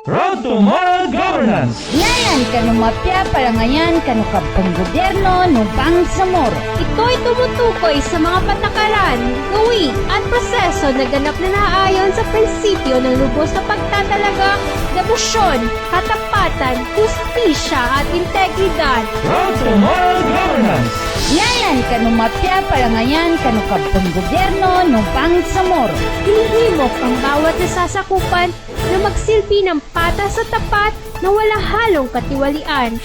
Road to Moral Governance. Ngayon kanumapya parangayan kanukapang gobyerno ng Bangsamoro. Ito'y tumutukoy sa mga patakaran, gawi at proseso na ganap na naayon sa prinsipyo ng lubos na pagtatalaga, debosyon, katapatan, hustisya at integridad. Road to Moral Governance. Ngayon kanumapya parangayan kanukapang gobyerno ng Bangsamoro. Hinihimok ang bawat nasasakupan na magsilbi ng patas at tapat na walang halong katiwalian.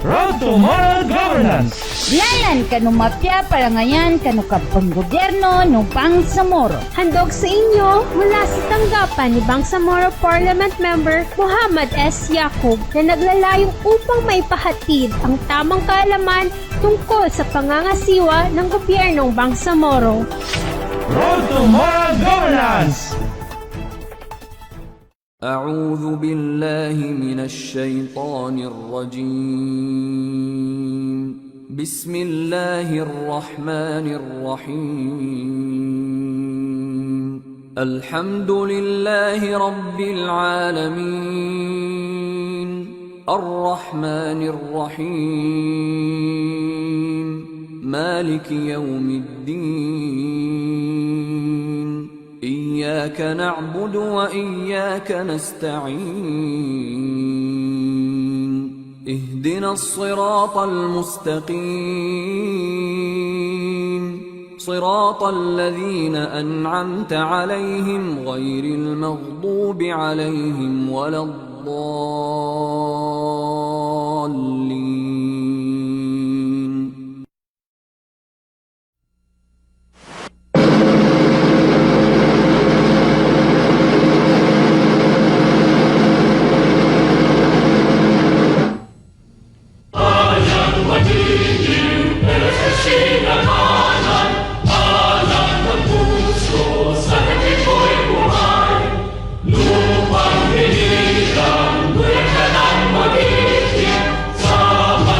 Road to Moral Governance. Ngayon kanumapya parangayan kanukapang gobyerno ng Bangsamoro. Handog sa inyo mula sa tanggapan ni Bangsamoro Parliament Member Muhammad S. Yacub na naglalayong upang maipahatid ang tamang kaalaman tungkol sa pangangasiwa ng gobyernong Bangsamoro. Road to Moral Governance. أعوذ بالله من الشيطان الرجيم بسم الله الرحمن الرحيم الحمد لله رب العالمين الرحمن الرحيم مالك يوم الدين إياك نعبد وإياك نستعين اهدنا الصراط المستقيم صراط الذين أنعمت عليهم غير المغضوب عليهم ولا الضالين. Sama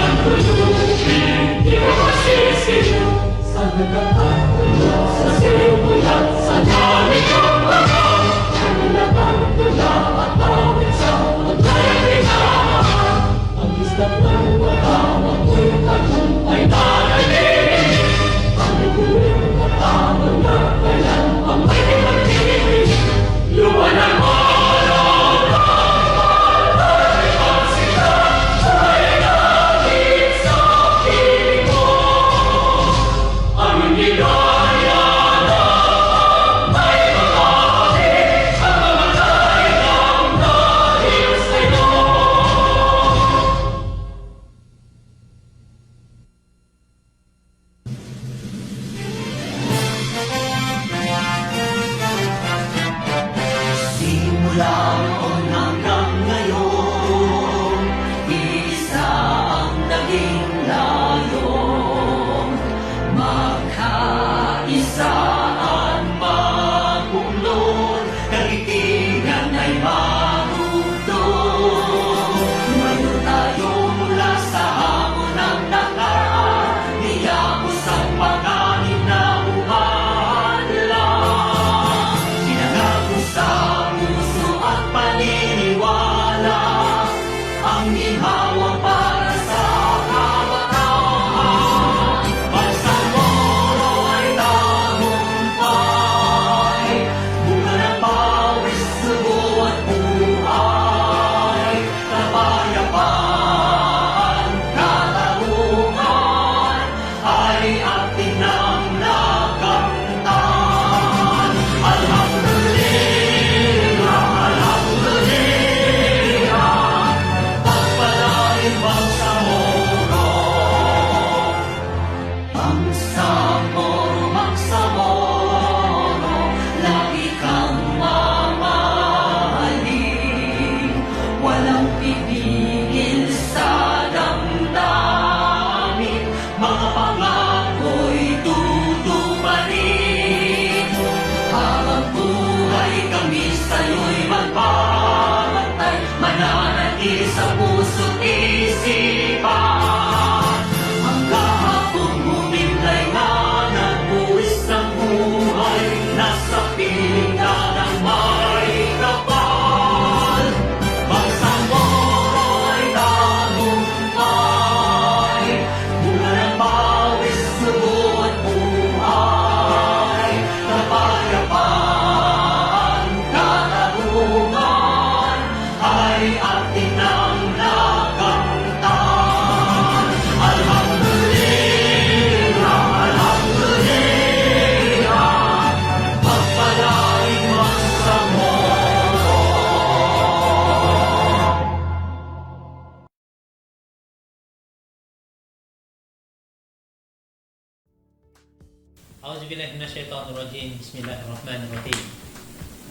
أعوذ بالله من الشيطان الرجيم بسم الله الرحمن الرحيم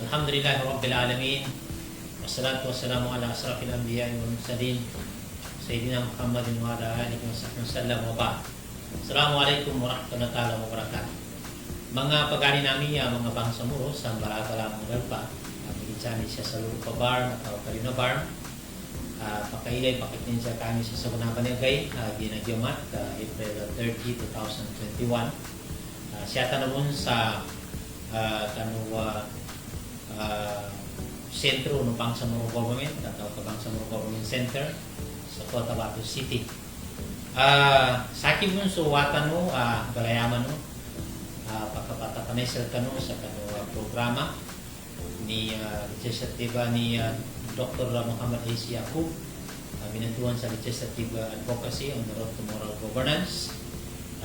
الحمد لله رب العالمين والصلاة والسلام على أشرف الأنبياء والمرسلين سيدنا محمد وعلى آله وصحبه وسلم وبعد Assalamualaikum warahmatullahi wabarakatuh. Mga pagani namin mga bangsamuro sa Barakalang Mugalpa Pagkinsani siya sa Lupa Bar atau Karina Bar Pakailay pakitin siya kami sa Sagunaban Nagay Ginagyamat April 30, 2021 siya tanawon sa sentro ng Bangsamoro Government atau Bangsamoro Government Center sa Cotabato City. Sa akin mo suwatan mo, galayaman mo, pagkapatapanesel ka no sa programa ni Legislative ni Dr. Muhammad A.C. Yaqub, minantuan sa Legislative Advocacy on the Road to Moral Governance.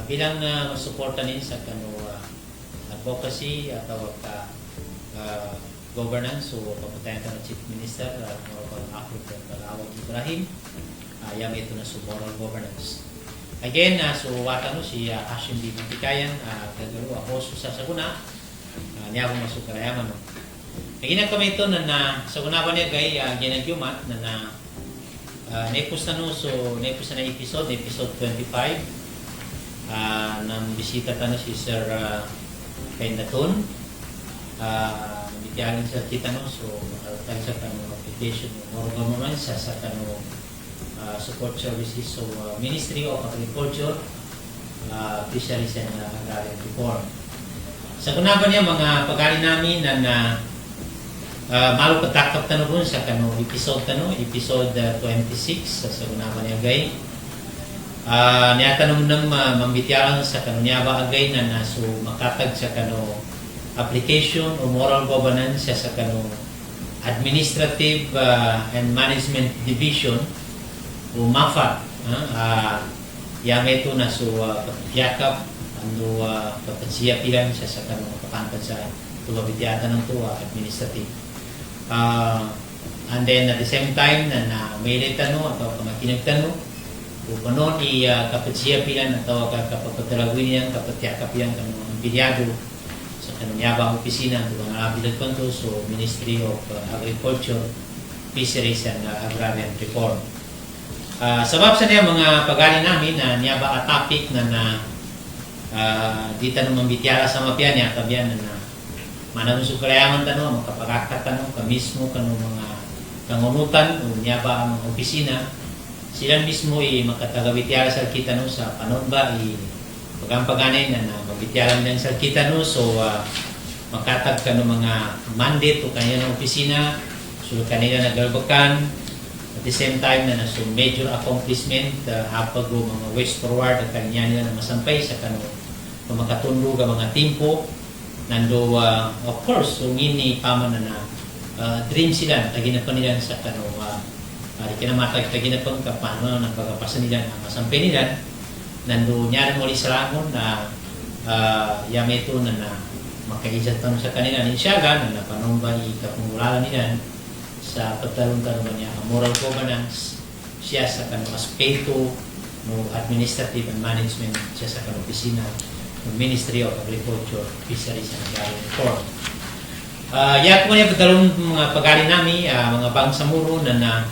Bilang masuporta nin sa advocacy atau governance o papatayan ka ng Chief Minister Honorable African Balawag Ibrahim yang ito na sa moral governance. Again, watan mo si Hashim B. Mantikayan gagaro ako sa Saguna niya akong masukarayaman. Naginag kami ito na Saguna ba niya kay ginagyumat na naipos na no naipos na episode 25 nang bisita ta na si Sir Pendaton bitiyanin sa kita no tayo sa application ng moral governance sa support services so Ministry of Agriculture Fisheries and Agrarian Reform. Sa kunaban niya mga pagkali namin na malo patakap tanong sa episode 26 sa kunaban niya gay niya tanong ng mambityaran sa niya ba agay na so makatag sa application o moral governance sa Administrative and Management Division o MAFA yang ito na so yakap ando patansiya pilang sa kapantad sa tuwabidyata ng tuwa administrative and then at the same time na may tano atau kamakinag tano o panon kapatsiya pilang atau kapapatalagwin yan kapatyakap yan kanong bilyado sa kanonyaba opisina ito mga bilag konto so Ministry of Agriculture Fisheries and Agrarian Reform. Sabab sa niya mga pag-ali namin na niya ba topic na dito naman bityara sa mapyan niya kabyan na mananong sukalayaman tanong makapagakat tanong kamismo kanong mga kangunutan o niya ba ang opisina sila mismo makatagabityara sa kita no sa panon ba pagampaganay na mabityara lang sa kita no so makatag ka ng mga mandate o kanya ng opisina so kanila nagalbakan. At the same time na so major accomplishment hapag mga ways forward at kanya nila na masampay sa makatundog ang mga timpo nando of course so ngini paman na dream sila taginapan nila sa kinamatag taginapan kapano ng pagkapasan nila na masampay nila nando niya muli sa rangon na yameto na makaisat tanong sa kanila ninsyaga na panomba ikapungulalan nila sa pagtarong-tarong niya ang moral governance siya sa aspeto no administrative and management siya sa opisina ng Ministry of Agriculture, Fisheries and Agrarian Reform. Yak mo niya pagtarong mga pag-ali namin mga bangsamuro na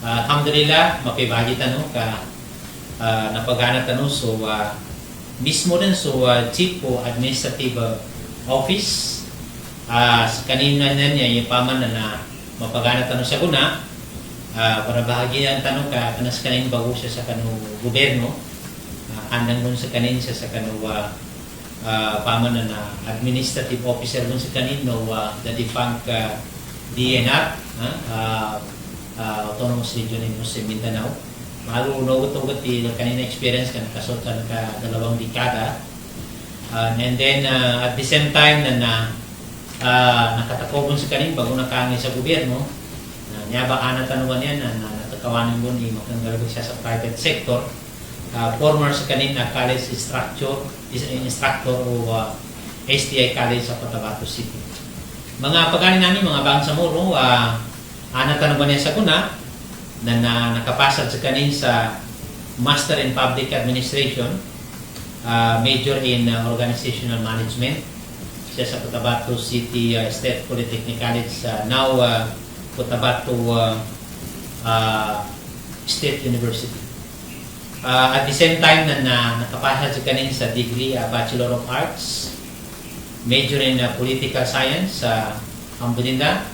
alhamdulillah mapibagitan no napagana tanong so mismo din so Chief o Administrative Office kanina niya yung paman na mapagana tanong sa guna para bahagian tanong kanas kanin bago siya sa gobyerno andang dun sa kanin siya sa paman na administrative officer dun sa kanin no the defunct DNR Autonomous Region in Mindanao malo ugot-ugot kanina experience kan kasotan ka 2 dekada and then at the same time na nakatakobon sa kanin bago nakangin sa gobyerno niya ba ana tanuan yan na natakawanan mo ni makanggalagod siya sa private sector former sa kanin na college instructor o STI College sa Cotabato City. Mga pagkain namin mga bangsamuro ana tanuan niya sa kuna na nakapasad sa kanin sa Master in Public Administration major in organizational management. Siya sa Cotabato City State Polytechnic College, now Cotabato State University. At the same time nakapasa siya kanin sa degree Bachelor of Arts, major in Political Science sa Alhamdulillah.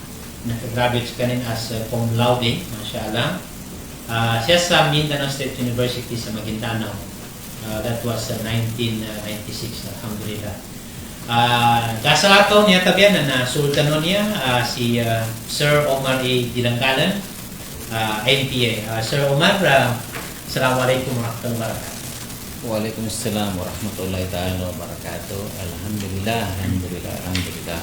Nakagraduate siya kanin as cum laude, mashallah. Siya sa Mindanao State University sa Maguindanao. That was 1996, alhamdulillah. Kasalato niya tabian na sultano niya si Sir Omar A. Dilanggalan, NPA. Sir Omar, Assalamualaikum warahmatullahi wabarakatuh. Waalaikumsalam warahmatullahi ta'ala wabarakatuh. Alhamdulillah, alhamdulillah, alhamdulillah.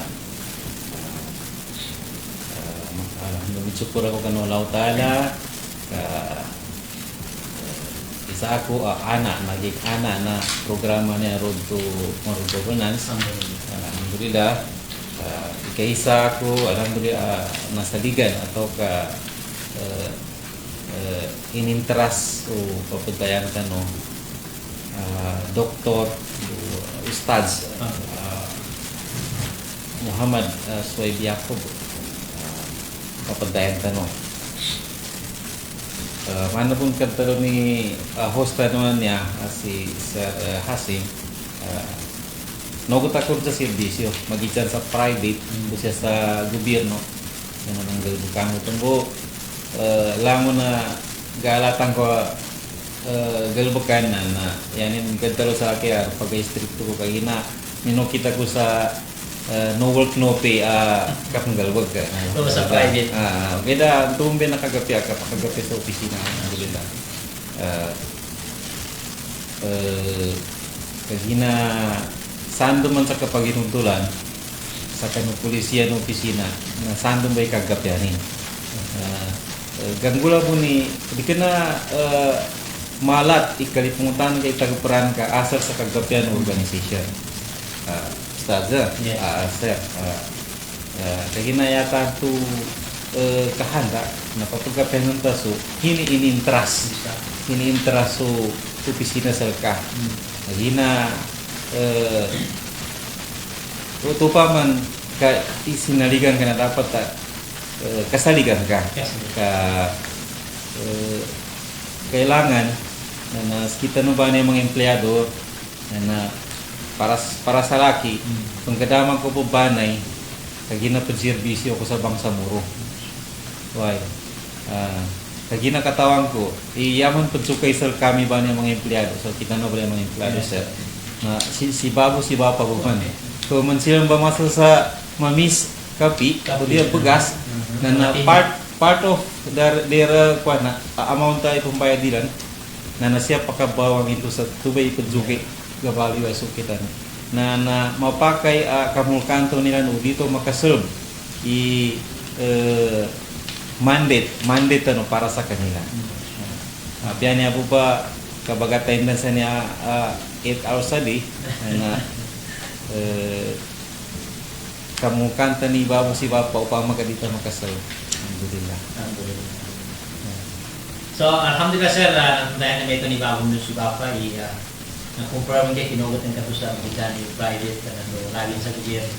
Alhamdulillah, syukur ako kanu Allah Ta'ala ka isa ako anak na programa niya Road to Moral Governance. Alhamdulillah, ikaisa ako, alhamdulillah, nasaligan atau ka ininteras o papuntayan ka no Doktor Ustaz Muhammad Suwaib Yaakob papuntayan ka no mana pun kata ni host naman niya si Sir Hasim no ko takot sa serbisyo magitan sa private siya sa gobyerno yan ang galbukan mo tunggo lango na galatan ko galbukan na yanin kadalo sa akin pag stricto ko kay na minokita ko sa no work no pay kapang galbag ka sa private beda tumbe nakagapi ka pakagapi sa opisina alhamdulillah kagina sando man sa kapaginuntulan sa kanu pulisya no opisina na sando bay kagapianin ganggula po ni di ka na malat ikalipungutan kay tagaperan ka asal sa kagapian organization Ustaz sir kagina yata tu kahanda na papagapian ng taso ini-intras so opisina sa ka kagina tupa man ka isinaligan ka na dapat kasaligan ka kailangan na kita no ba na yung mga empleyado na para sa laki pagkadaman ko po banay kagina pagserbisyo ko sa Bangsamoro why kagina katawan ko iyaman pagsukay sir kami ba na yung mga empleyado so kita no ba yung mga empleyado sir na si babo si bapa ko man so man silang ba masal sa mamis kapi o dia begas na part of their amount ay pambayadilan na siya pakabawang ito sa tubay pagzuki gabali wa sukitan na mapakay kamulkanto nila no dito makaserve mandate ano para sa kanila biyan niya po ba kabagatay na sa niya 8 hours a day na kamukanta ni Babo si Bapa upang magadita makasal. Alhamdulillah. So, alhamdulillah sir, dahil na ito ni Babo si Bapa, na-confirm niya kinugot ng kato sa mga ni private, laging sa gobyerno,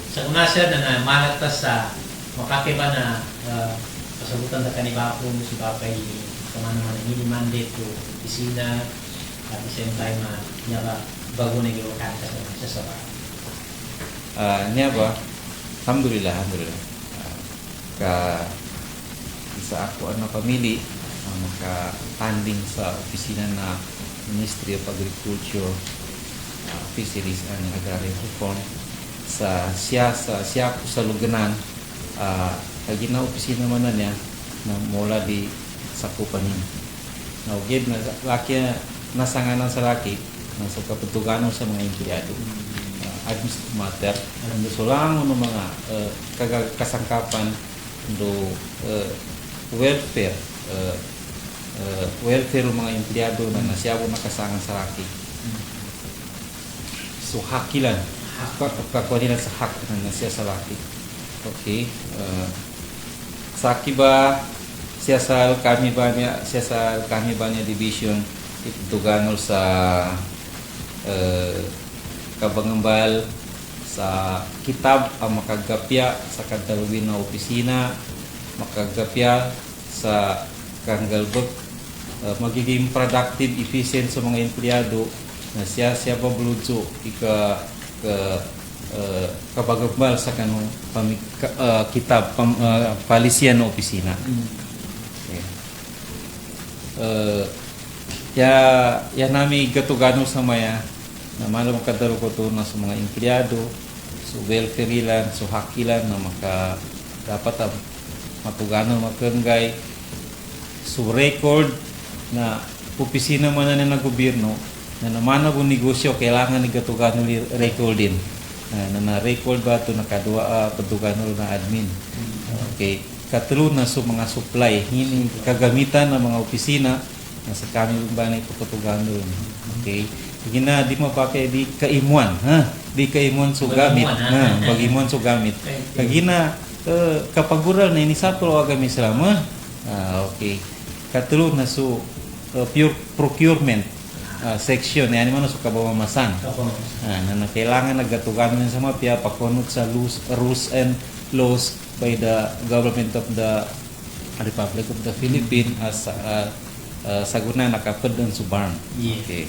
sa una sir, na malagtas sa makakiba na pasagutan na ni Babo si Bapa, kama naman ang mandate to opisina, at the same time, niya ba, bago na yung kanta sa sabar. Niya ba? Alhamdulillah. Ka isa ako na pamili ang makatanding sa opisina na Ministry of Agriculture, Fisheries and Agrarian Reform siya ko sa Luganan kagina opisina man na niya na mula di sakupanin. Na ugid na laki nasanganan sa laki sa kapetuganon sa mga empleyado administrative matter so lang ng mga kasangkapan do welfare ng mga empleyado na nasiyabo nakasangan sa laki so hakilan kakuha sa hak na nasiya sa laki okay sa akiba siya sa kami ba niya division ituganol sa kabangambal sa kitab ang makagapya sa kadalawin na opisina, makagapya sa kanggalbog, magiging productive, efficient sa mga empleyado na siya babuludso kabagambal sa kanong kitab palisiyan na opisina. Okay. Ya nami gatugano sa maya na malam kadaro ko to na sa mga empleyado, so welfare ilan, so hakilan na dapat matugano makengay, so record na opisina man na ng gobyerno na naman ang negosyo kailangan igatugano record din na record ba to nakadua patugano na admin. Okay, katlo na so mga supply hini kagamitan ng mga opisina na sa kami ba na ipatugano. Okay, gina di mapake di kaimuan di kaimuan so gamit bagimuan so gamit kagina kapagural na inisapro agami selama. Okay, katlo na so pure procurement section yan man so kabamamasan na kailangan nagatugan man sa mapya pakunot sa rules and laws by the government of the Republic of the Philippines as saguna nakapad ang subarn. Okay.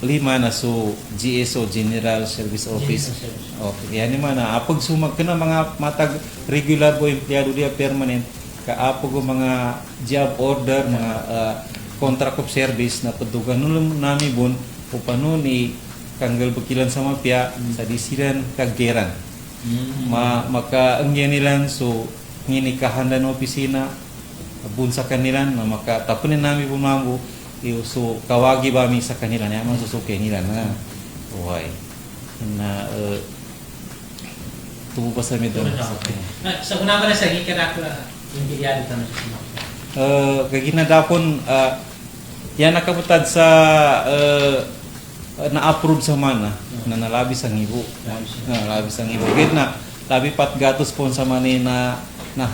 Lima na so GSO, General Service Office. Okay, yan naman na apag sumag ka na mga matag regular po empleyado dia permanent kaapag mga job order, mga contract of service na padugan nung nami bon upano ni kanggal bakilan sa mapya sa disiran kageran. Maka ang nilan so ngini kahanda ng opisina bunsa kanila na maka tapunin nami bumambo so kawagi ba mi sa kanila na man susuke nila na uhay na tubo pa sa medyo sa una ba na sa gikarakla yung kiryado tanong sa kaginadapon yan nakabutad sa na-approve sa mana na nalabis ang ibo nalabis ang ibo kahit na labi pat gatos po sa mani na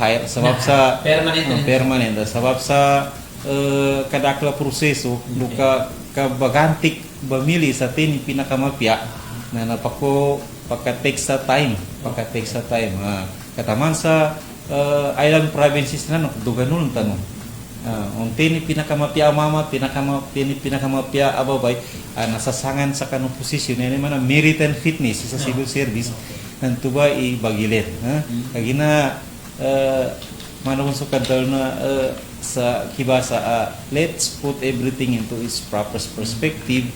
hire sabab sa permanent sabab sa kadakla proseso buka kabagantik bamili sa tin pinakamapya na napako pagka-take sa time kataman sa island provinces na duganul tanong unti ni pinakamapya mama pinakamapya ababay nasasangan sa kanong posisyon yan man merit and fitness sa civil service nanto ba ibagilit kagina manawon so kadal na sa kibasa let's put everything into its proper perspective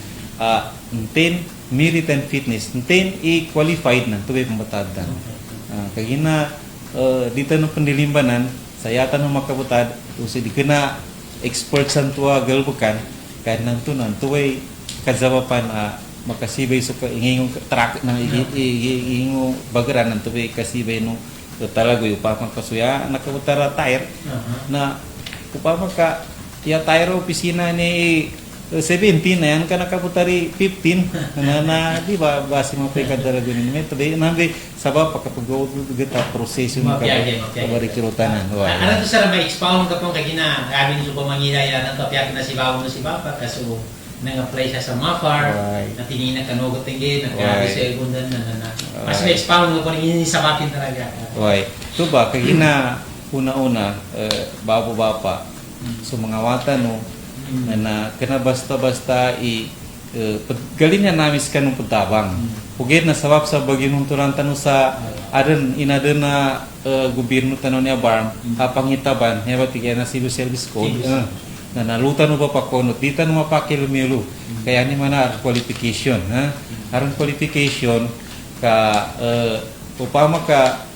untin merit and fitness untin i-qualified na tuway pambatad kagina dito ng pandilimbanan sa yata ng makabutad usi di kena expert sa tuwa galbukan kahit nantunan tuway kadzawapan makasibay so ingingong track na ingingong bagaran ng tuway kasibay no talaga upamang kasuya nakabutara tire na upamang ka ya tire opisina ni 17 na yan ka nakabutari 15 na di ba basi mo pa kadalago ni meto di nambe sabab pagkapag gata proseso mo kabarikirutanan ano to sir may expound ka pong kagina abi ni so pamangila ya na tapyak na si bawo si bapa kaso nang-apply siya sa MAFAR na tinina kanugot tingin nagkabi sa igundan na mas may expound ko ni sa mapin talaga to ba kagina una-una babo bapa so mga wata no na kena basta-basta galin niya namis kanong putabang. Pugit na sabab sa baginong tulantan sa inaden na gobyerno tanon niya barm pangitaban hebat tigyan na civil service code na nalutan ba pa kono dita no mapakilumilo kaya ni mana qualification aron qualification ka upama ka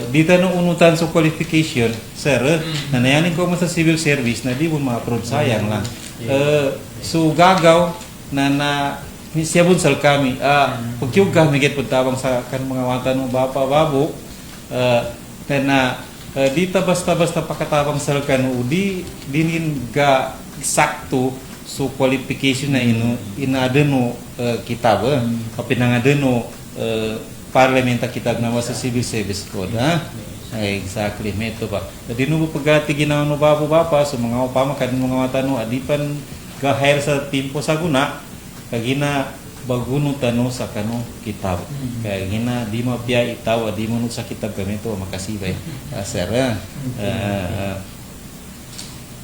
dito nung unutan sa qualification, sir, nanayanin ko mo sa civil service na di mo ma-approve, sayang lang. So, gagaw na siya bunsal kami, pagkiyog kami get puntabang sa kan mga wata ng babo, na dito basta-basta pakatabang sal kanu, di dinin ga sakto so qualification na inadeno kitab, kapinangadeno parlementa kitab na sa civil service code Exactly, meto ba. Jadi no pagati ginawa no bapa so mga upama kadin mga matano adipan ga-hire sa timpo sa guna kagina baguno tano sa kano kitab. Kaya gina di mapya itaw di mo sa kitab kami to makasibay. Sir,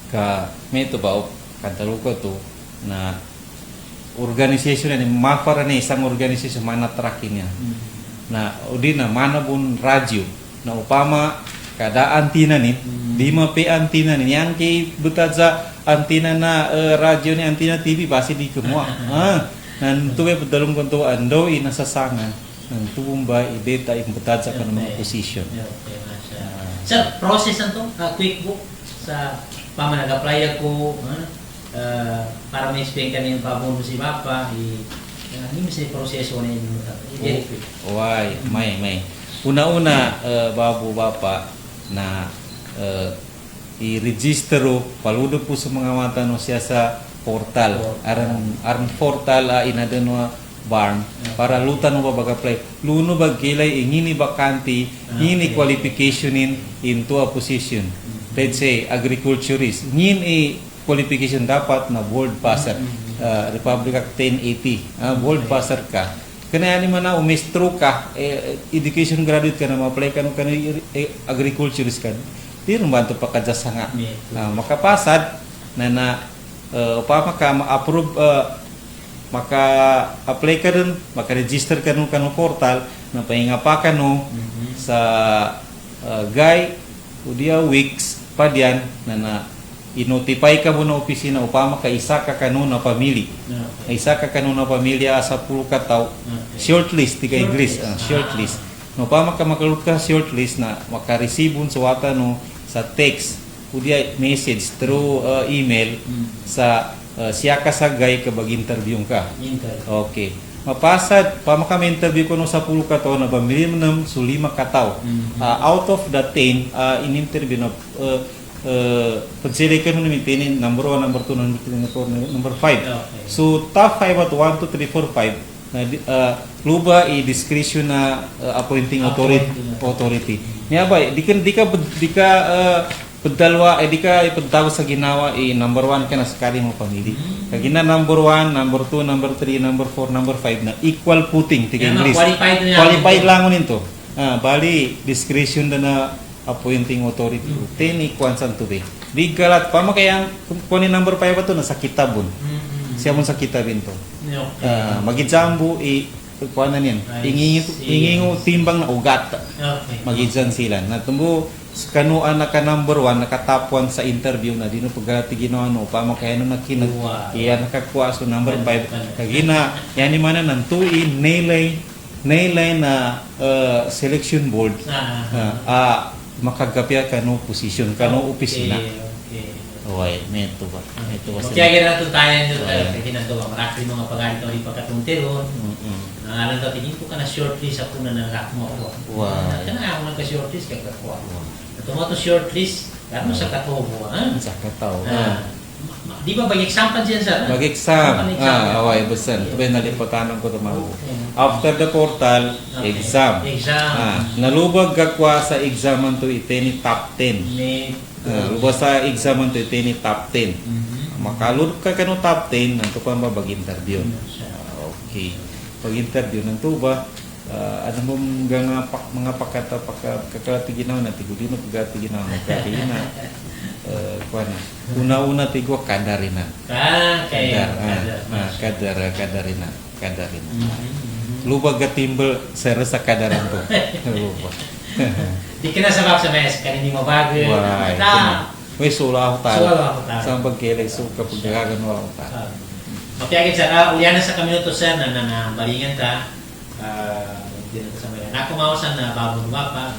ka meto ba kadalo ko to na organisasyon ni mafara ni isang organisasyon mana trakin niya. Na udi na mana bun radyo na upama kada antina ni di mape antina ni yang kay butad sa antina na radyo ni antina TV basi di kumwa nan tuwe bedalong konto ando inasasangan nan tuumba ideta imbutad sa kanang mga position. Okay, masya. Sir, process to quick book sa pama nag-apply ako para may explain kanina pa mo si Papa hindi mo sa proseso na yun very quick. Why, may una-una babu bapa na i-register paludo po sa mga mata no siya sa portal aran portal inadano barn para lutan no baga apply luno bag kilay ingini bakanti ingini qualification into a position, let's say agriculturist ngin qualification dapat na world passer Republic Act 1080 world passer ka. Kaya ni mana umestro ka, education graduate ka na ma-apply ka nung agriculturist ka, di rin ba ito pakadasa nga. Makapasad na upama ka ma-approve, maka-apply ka dun, maka-register ka nung kanong portal, na pahinga pa ka nung sa guy, udia weeks pa diyan, na i-notify ka mo na opisina upama ka isa ka kanuna pamili. Isa ka kanuna pamilya sa puro ka tao. Shortlist tika English, shortlist. No upama ka makalut ka shortlist na makaresibon sa wata no sa text udia message through email sa siya ka sa guy ka bag-interview ka. Okay. Mapasad pa maka-interview ko no sa puro ka tao na pamili mo ng sulima ka tao. Out of the 10 in-interview na pag-select ka nung namin number 1, number 2, number 5. Okay. So, top 5 at 1, 2, 3, 4, 5 luba i-discretion na appointing authority. Niya ba, di ka pedalwa, di ka ipagtawag sa ginawa, number 1 ka na sakali mo pamili. Kagina number 1, number 2, number 3, number 4, number 5 na equal footing, tika English. Qualified lang mo nito. Bali, discretion na appointing authority. Teni kwansan to be. Di galat pa makayang kunin number 5 to nasa kitabon. Siya mo sa kitabin to. Magijambu kuanan yan. Ingingo timbang na ugat. Magidjan sila. Natumbo kanuan naka number 1 naka top 1 sa interview na dino pagati ginawa no pa makayano nakinag. Iya nakakuha so number 5. Kagina yani mana nang tuin nailay na selection board. Makagapya kano position kano opisina. Okay, neto ba? Neto ba? Kaya gina natin tayo nito kaya ginagawa marami mga pagalit o ipagkatunteron. Nangalan daw tingin ko ka na shortlist ako na nalak mo ako. Kana ako nagka-shortlist kaya kakuha. Natumo to shortlist, mo sa katobo, Sa kataw. Di ba bag-exam pa dyan, sir? Bag-exam. Away, basan. Ito ba yung nalipotanan ko ito after the portal, exam. Nalubag kakwa sa examan to iteni top 10. Lubag sa examan to iteni top 10. Makalulog ka kano top 10, nanto pa mabag-interview. Okay. Pag-interview, nanto ba? Ano mo mga kakalati ginawa na tigudino pagati ginawa na kati na una-una tigo kadarina. Kadarina. Lubag gatimbel sera sa kadaran to. Lubag. Di ka na sabab sa mes, kanini mo bago. May sula ako tayo. Sa pagkilay suka pagkagagan mo ako tayo. Mapiyagin sa ulianan sa kami nito sir na balingan ta. Dito sa mga nakumawasan na babong mapa.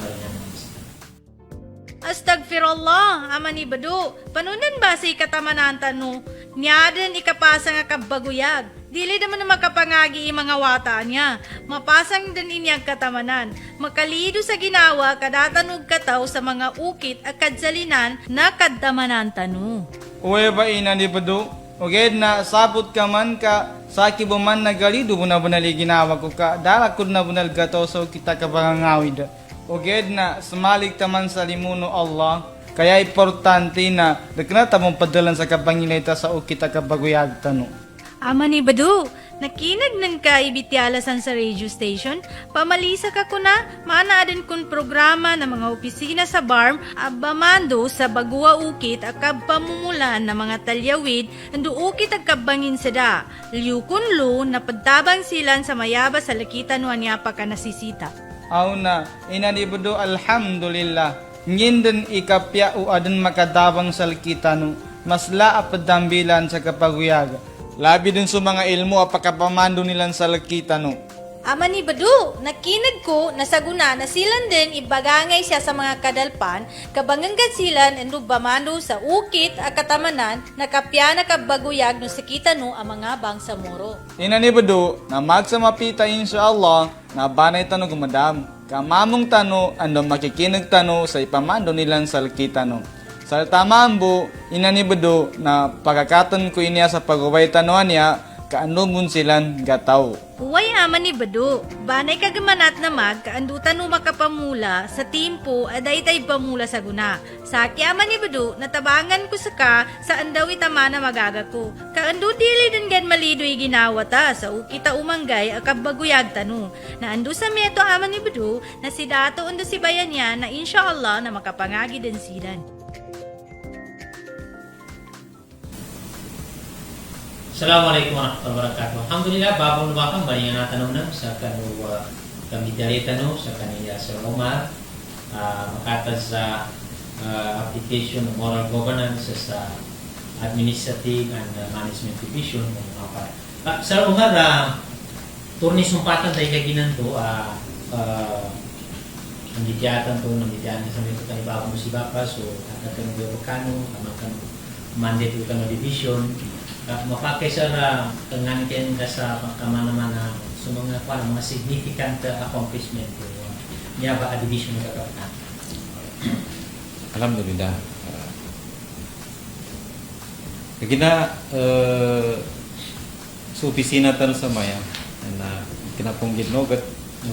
Astagfirullah, aman ibadu. Panunan ba si katamanan tanu? Niyaden ikapasa nga kabaguyag. Dili naman na makapangagi mga wata niya. Mapasang din inyag katamanan. Makalido sa ginawa kadatanog kataw sa mga ukit at kadsalinan na kadamanan tanu. Uwe ba ina ni Bado? Uged na sabot ka man ka saki bo man nagalido mo na bunali ginawa ko ka dalakod na bunal gato so kita ka bangangawid. Uged na samalig taman sa limuno Allah, kaya importante na nagkanata mong padalan sa kapanginayta sa ukita kabaguyag tano. Ama ni Badu, nakinag ng kaibitialasan sa radio station, pamalisa ka kuna, maanaadin kun programa ng mga opisina sa BARM, abamando sa bagua ukit akab pamumulan ng mga talyawid, ando ukit agkab bangin sada, liyukunlo na padtabang silan sa mayaba sa lakitan no anya pa ka nasisita. Aw na, inanibudo alhamdulillah, ngindin ikapya o adun makadabang sa lakitano, mas laapadambilan sa kapaguyag. Labi din sa mga ilmo apakapamando nilan sa lakitano. Ama ni Badu, nakinag ko na saguna na silan din ibagangay siya sa mga kadalpan, kabanganggat silan endo bamando sa ukit at katamanan, nakapya na kabaguyag no sakita no ang mga bangsamoro. Inanibudo na magsamapita inshallah na banay tano gumadam. Kamamong tano ando makikinig tano sa ipamando nilan sa lakitano. Sa tamambo, inanibudo na pagkakatan ko iniya sa pagaway tanuan niya, kaanumon silan gataw. Uway ama ni Badu, banay kagamanat na kaandutan no makapamula sa timpo aday tay pamula sa guna. Sa ama ni Badu, natabangan ko sa ka sa andaw itama na magaga ko. Kaandu dili din gan malidoy ginawa ta sa ukita umanggay akabaguyag tanu. Na andu sa meto ama ni Badu, na si dato undo si bayan niya na inshallah na makapangagi din sidan. Assalamualaikum warahmatullahi wabarakatuh. Alhamdulillah, babang lumakang bali nga natanong na sa kami dari tanong sa kanila Sir Omar makatad sa application of moral governance sa Administrative and Management Division ng mga Sir Omar, turni sumpatan tayo kaginan to ang didyatan to, ng didyatan sa mga kanibabang musibapa, so at ka ng Yorokano, kamang mandate ko ka ng division, mapakay sa tanganitin ka sa pagkamanaman sa mga significant accomplishment niya ba a division ng kakapatan? Alhamdulillah. Kagina sa opisina tan sa maya na kinapunggit nogat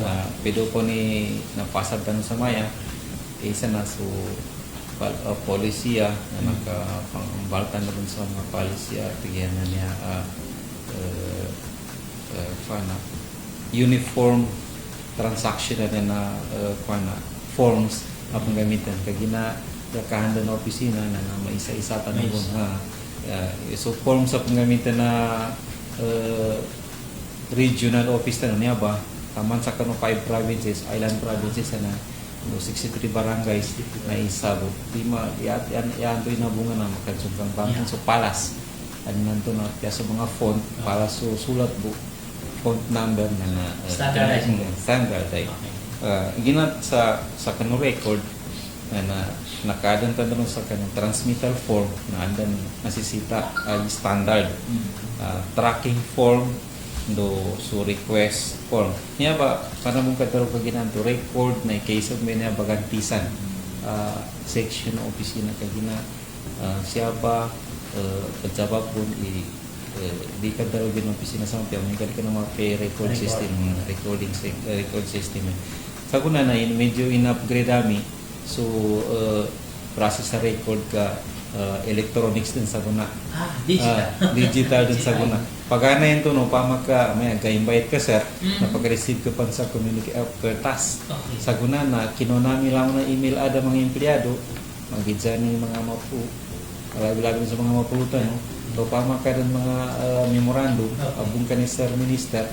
na pedo ko ni napasag tan sa maya isa na so polisiya na nakapangbaltan na rin sa mga polisiya tigyan na niya uniform transaction na forms apang gamitan kagina kahanda na opisina na maisa-isa tanong so forms apang gamitan na regional office na niya ba taman sa 5 provinces, island provinces na 63 barangays na isabot. Yan do'y nabunga na makadsugang bangin. So palas. Ano nanto na kaya sa mga font, para so sulat bu font number na standardized. Ginat sa kanong record na nakadan tanong sa kanong transmittal form na andan nasisita standard tracking form do so request form niya ba para mong kataro ka ginanto record na case of may na bagantisan section ng opisina ka gina siya ba pagjabab po di ka daro gin opisina sa mga piyang ka ng mga record system record system sa kuna na in medyo in-upgrade ami so process sa record ka electronics din sa guna digital din sa guna pagana yun to no pamaka may ga-invite ka sir na pag-receive ka pa sa kertas sa guna na kinonami lang na email ada mga empleyado magidya ni mga mapu labi sa mga mapulutan no so pamaka rin mga memorandum abong ka ni Sir Minister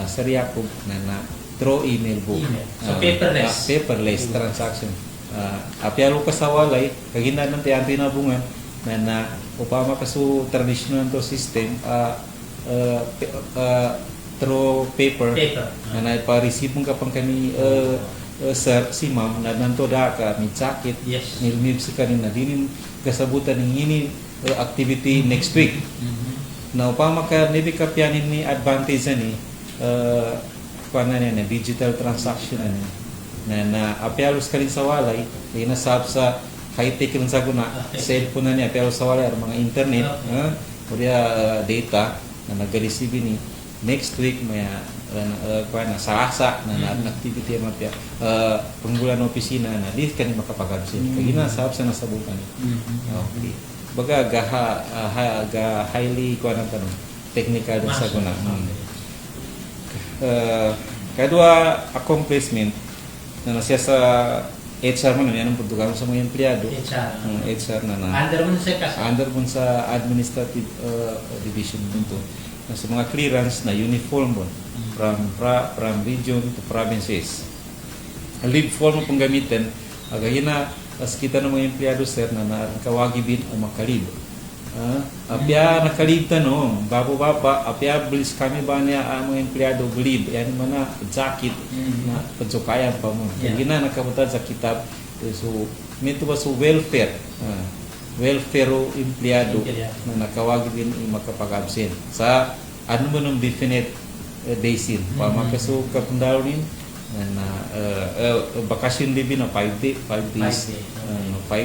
Sir Jacob na through email book so paperless transaction apialo ka sa walay kagina ng tiyan tinabungan na upama ka so traditional to system through paper na naipa-receive mong kapang kani sir si ma'am na nanto da ka may sakit nilmib sa kanina dinin kasabutan ng ini activity next week na upama ka nibi kapyanin ni advantage ni kuana na digital transaction na apialos ka rin sa walay kaya nasab sa high-tech rin sa guna cellphone na niya apialos sa walay mga internet o data na nag-receive ni next week may salasa na activity ang mapya penggulan opisina na di kan makapagabsin kagina sahab sa nasabukan okay baga ga highly kuan ang tanong technical din sa guna kedua accomplishment na siya sa HR man yan ang pagtugang sa mga empleyado HR na under mo sa administrative division nito na sa mga clearance na uniform bon from region to provinces. Ang leave form pong gamitin agahina as kita ng mga empleyado sir na nakawagibin o makalib. Apya nakalib tanong baba apya bilis kami ba niya ang mga empleyado bilib yan mana jacket na pagsukayan pa mo. Gina nakabutan sa kitab so nito ba so welfare o empleyado na nakawagibin o makapag-absent sa ano mo nung definite daysin pa makaso kapundawin na bakasyon leave na 5 days 5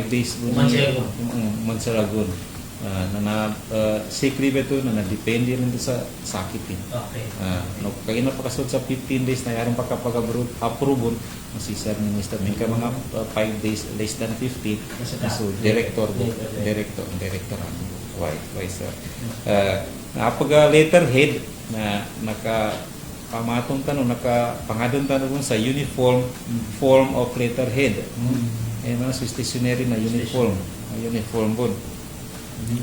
days mansalagon na sick leave ito na depende rin sa sakitin no kaya na pakasod sa 15 days na yarong pagkapag-approve si Sir Minister may ka mga 5 days less than 15 so director why sir napag letterhead na nakapamatong tanong nakapangadon tanong sa uniform form of letterhead mga stationary na uniform bon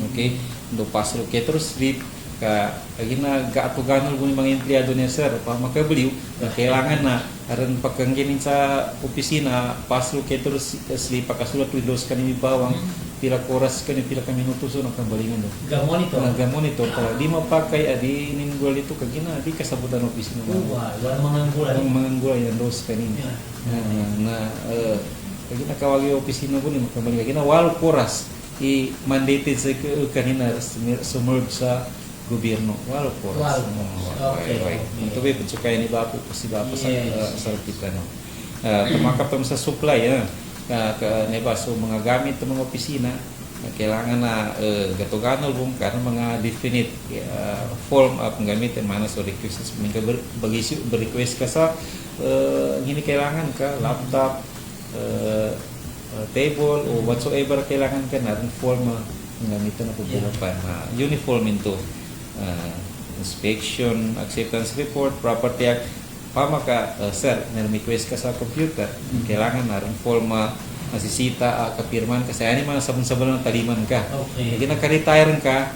okay do pasro ketro slip ka agina gaatuganol kung mga empleyado niya sir pa makabaliw kailangan na aron pagkanginin sa opisina pasro ketro slip pakasulat windows kanimi bawang pila oras kani pila ka minuto so nakabalingan do ga-monitor para di mapakay adi ninggol ito kagina di kasabutan opisina mo mga gulay yan dos kanina na kagina kawagi opisina ko ni makabalingan kagina walo oras i-mandated sa kanina sumerge sa gobyerno. Walo po. Okay. Ito ba, pagsukaya ni Bapo kasi Bapo sa kita. Tumakap sa supply. So, mga gamit ng mga opisina, kailangan na gatuganol kung karang mga definite form of gamitin mana so request minka request ka sa hindi kailangan ka laptop table o whatsoever kailangan ka na rin form ng gamitan na pagbukapan uniform into inspection, acceptance report, property act pamaka sir, na-request ka sa computer kailangan na rin form masisita kapirman kasi ani man sabon-sabon ng taliman ka hindi naka-retire ka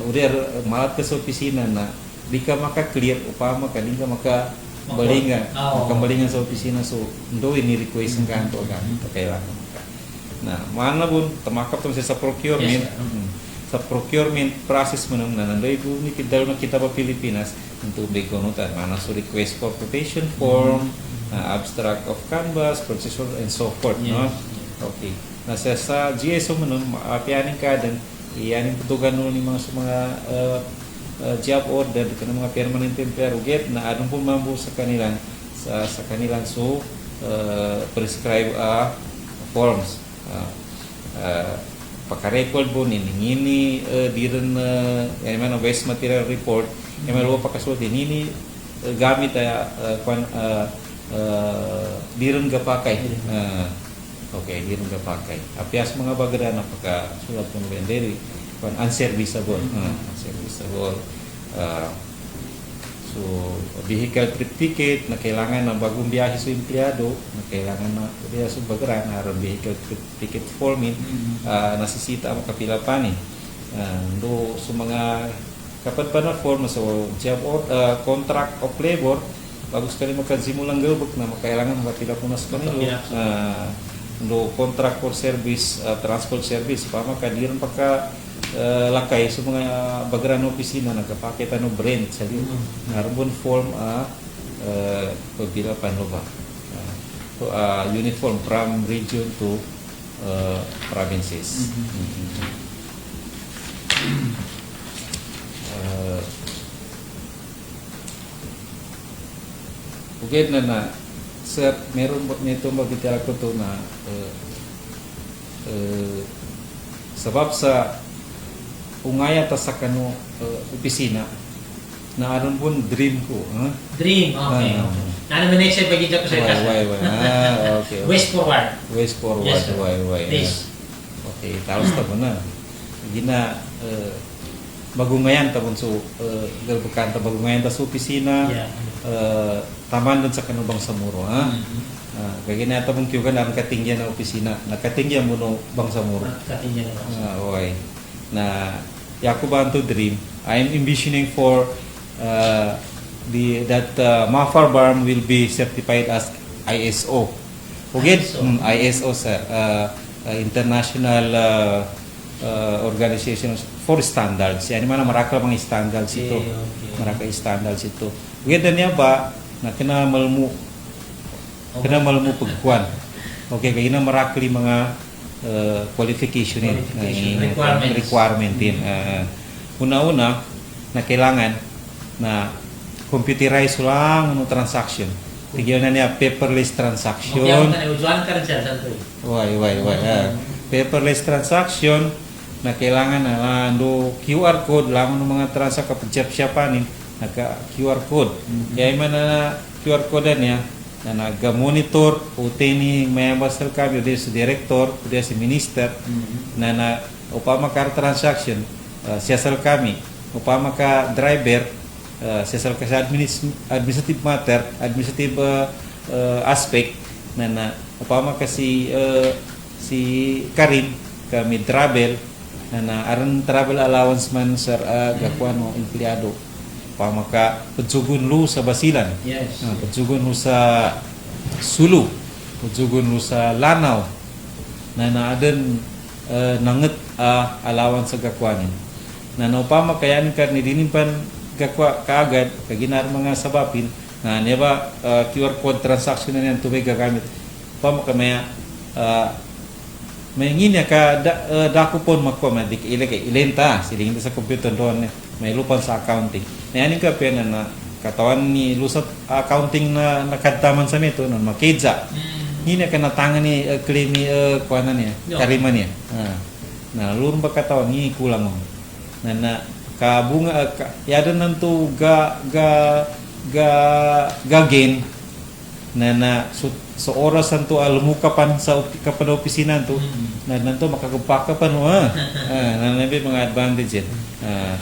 urir malat ka sa opisina na di ka maka-clear upama ka di ka makabalingan sa opisina so ndo ni-request ng kanto gamit kailangan ka na mana bun tamakap to sa procurement sa procurement process mo nung nanandoy kung ikidalo na kita pa Pilipinas ng tubig kunutan mana so request for quotation form abstract of canvas purchase order and so forth no okay nasa sa GSO mo nun apianin ka dan iyanin putugan nun yung mga job order ka ng mga permanent employer get na anong pumambo sa kanilang so prescribe forms pagka-record po nini diren yung waste material report yung mga pagkasulat nini gamit diren gapakay okay diren gapakay apias mga bagara na pagkasulat po ng venderi unserviceable so vehicle trip ticket na kailangan ng bagong biyahe sa empleyado na kailangan na biyahe sa bagaran na vehicle trip ticket forming nasisita ang kapila pa ni do so mga kapag pa na form so job contract of labor bago sekali magkasimulang gawag na makailangan makapila po na sa kanilo do contract for service transport service pa makadiran pagka lakay sa mga bagaran opisina nagkapakit brand sa narbon form pagpila panlova uniform from region to provinces ugit na sir meron nito magbitala ko to na sabab sa ungaya ta sa kano opisina na aron pun dream ko. Dream, okay. Ah. Okay. Ano ba next pag ko sa itas? Okay. West forward. West forward. Yes, sir. Why. Please. Okay, talos ta po na. Gina bagungayan ta pun so galbukan ta bagungayan ta sa opisina. Yeah. Taman dun sa Kanubang Samuro, ha? Kaya ginata mong kiyugan ang katingyan na opisina. Nakatingyan mo no Bang Samuro. Katingyan na. Okay. Na Yaku Bantu Dream, I am envisioning for that Mafar Barm will be certified as ISO. Okay? ISO, sir. International Organization for Standards. Yan mana maraka mga standards ito. Okay. Maraka standards ito. Okay, dan niya ba na kinamal mo pagkuan. Okay, kaya na marakli mga qualification requirement din. Una-una na kailangan na computerize lang ng transaction. Tigyan na niya paperless transaction. Paperless transaction na kailangan na do QR code lang ng mga transaction kapag siya-siyapanin naka QR code. Kaya man na QR code niya na nag-monitor o tini may basal kami o si director o si minister na upama ka transaction siyasal kami upama ka driver siyasal ka sa administrative matter administrative aspect na upama ka si Karim kami travel na aron travel allowance man sir gakuan mo empleyado upama ka pagsugon lu sa Basilan. Yes. Pagsugon lu sa Sulu, pagsugon lu sa Lanao na naaden nanget allowance sa gakwanin. Na upama kayan ka ni dinimpan gakwa kaagad kaginar mga sabapin na niya QR code transaction na niyan tubig gagamit. Upama ka may nginya ka dako pon makwa madik ilenta siling sa computer doon may lupan sa accounting. Nayanin ka pena na katawan ni lusat accounting na nakadtaman sa meto non makidza. Nginya ka natangan ni claim ni kuana niya, karima niya. Na lurong ba katawan ni kulang mo. Na kabunga yada nanto ga gain na so oras santo almukapan sa kapan opisina to na nanto makagupakapan mo na nabi mga advantage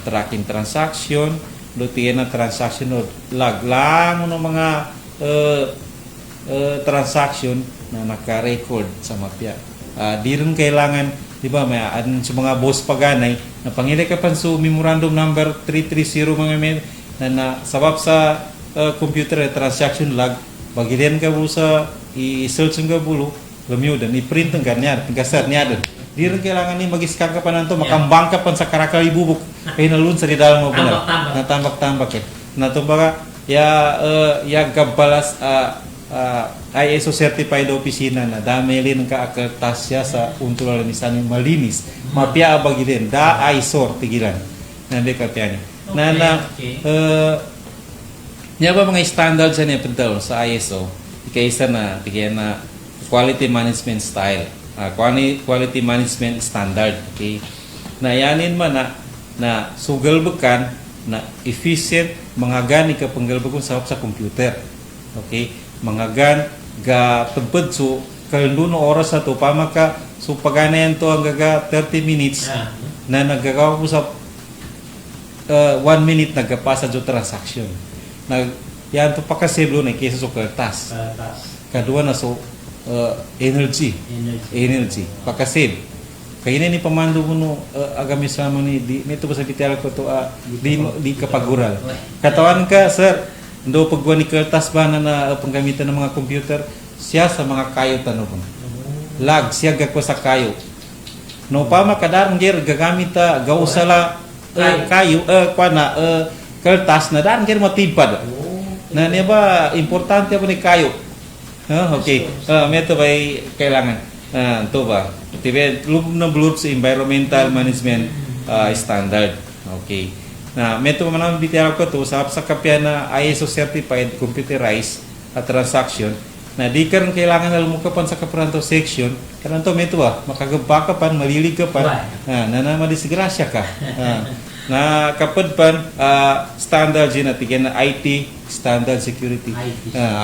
tracking transaction lutian na transaction laglang ng mga transaction na naka-record sa mapya di rin kailangan di ba may sa mga boss paganay na pangili ka pan so memorandum number 330 mga men na sabab sa computer transaction log bagian ka bu sa i-search nga bulo lamiw dan i-print ng ganyan pagkasar niya dan di rin kailangan ni mag-scan ka pa nanto makambang ka pan sa karakal ibubuk kay nalun sa didal mo pala natambak-tambak natumbaga ya gabalas ISO certified opisina na damelin ka akertas siya sa untulal misalnya malinis mapya bagian da ISO tigilan nabi ka piani niya ba mga standards sa niya pintal sa ISO ikaisa na tigyan na quality management style quality management standard okay na yanin man na sugal bekan na efficient mangagan ka panggalbagon sa computer okay mangagan ga tebed so kalunduno oras sa to pamaka so paganayan to ang gaga 30 minutes na nagagawa ko sa 1 minute nagapasa jo transaction yan to pakaseblo na kesa so kertas. Kadua na so energy pakaseb. Kaya ni pamando mo no agami sama ni di meto ba sa bitel ko to di kapagural. Katawan ka sir, ndo pagwa ni kertas ba na panggamitan ng mga computer siya sa mga kayo tanong. Lag siya gagwa sa kayo. No pa makadarang ger gagamit ta gausala kayo pana kertas na daan kaya matipad na niya ba importante po ni kayo okay meto ba kailangan ito ba tibe lub na blood sa environmental management standard okay na meto ba manang bitiyar ko to sa kapya na ISO certified computerized transaction na di ka rin kailangan na lumukapan sa kaparanto section karanto meto ba makagabaka pan malilig ka pan na madisgrasya ka Na kapag pan standard din natin kaya na IT standard security.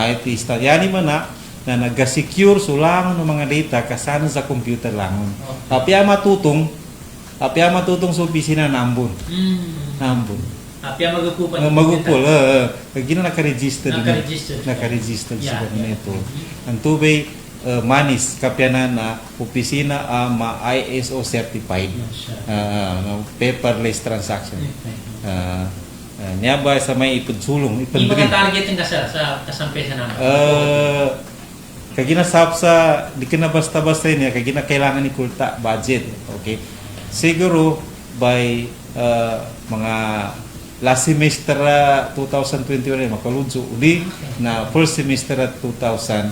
IT standard. Yani man na nag-secure sulangon ng mga data kasano sa computer langon. Apya matutong sa opisina nambun. Nambun. Apya magukupan. Magupol. Kagina naka-register din. Naka-register Yeah, sa yeah. ito. Ang tubay manis kapyanan na opisina ISO certified. Paperless transaction. Niya ba sa may ipagsulong, Yung ipandrin. mga targeting ka sir sa kasampesa namin. Kagina sab sa di ka na basta-basta niya kagina kailangan ni kulta budget, okay? Siguro by mga last semester 2021 makaludso uli na first semester 2022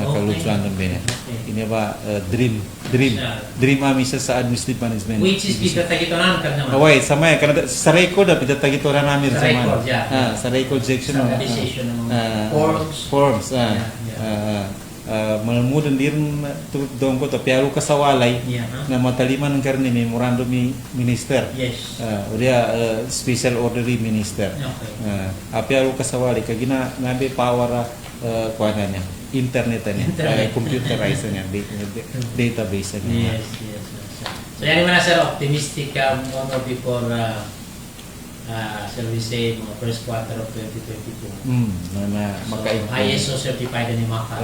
nakaludsoan ng bene. Ini ba dream ami sa administrative management. Which is pitatagiton ka naman. Away, sama kana sa record da pitagitoran namin Sa sa record, yeah. sa record section Sa decision ng mga forms. malmudan din doon ko to pero kasawalay Yeah. na mataliman ng karni memorandum ni minister. Yes. Ulia special orderly minister. Okay. Pero kasawalay kagina nabi power kuana niya internet niya computerized niya database niya. Yes. So yan naman na sir, optimistic ka more before shall we say, mga first quarter of 2022. Na So, maka ISO certified ni Maka.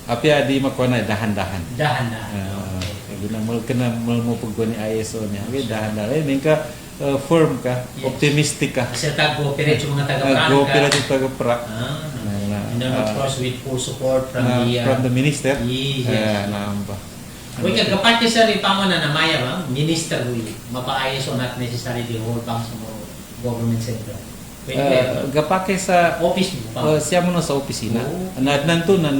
apya di makuha na dahan-dahan. Dahan-dahan. Kagina mo pag ni ISO niya. Okay, dahan-dahan. Ini ka firm ka, Yes. optimistic ka. Kasi tag-cooperate yung mga taga-prahan Go ka. pila yung taga-pra. And then of course with full support from the minister. Yes. Namba. Uy, kagapati sir, ipamo na namaya ba? Minister, mapa-ISO not necessary the whole bank sa mga government sector. Pwede Gapake sa office mo pa. siya mo na sa opisina. Nanto na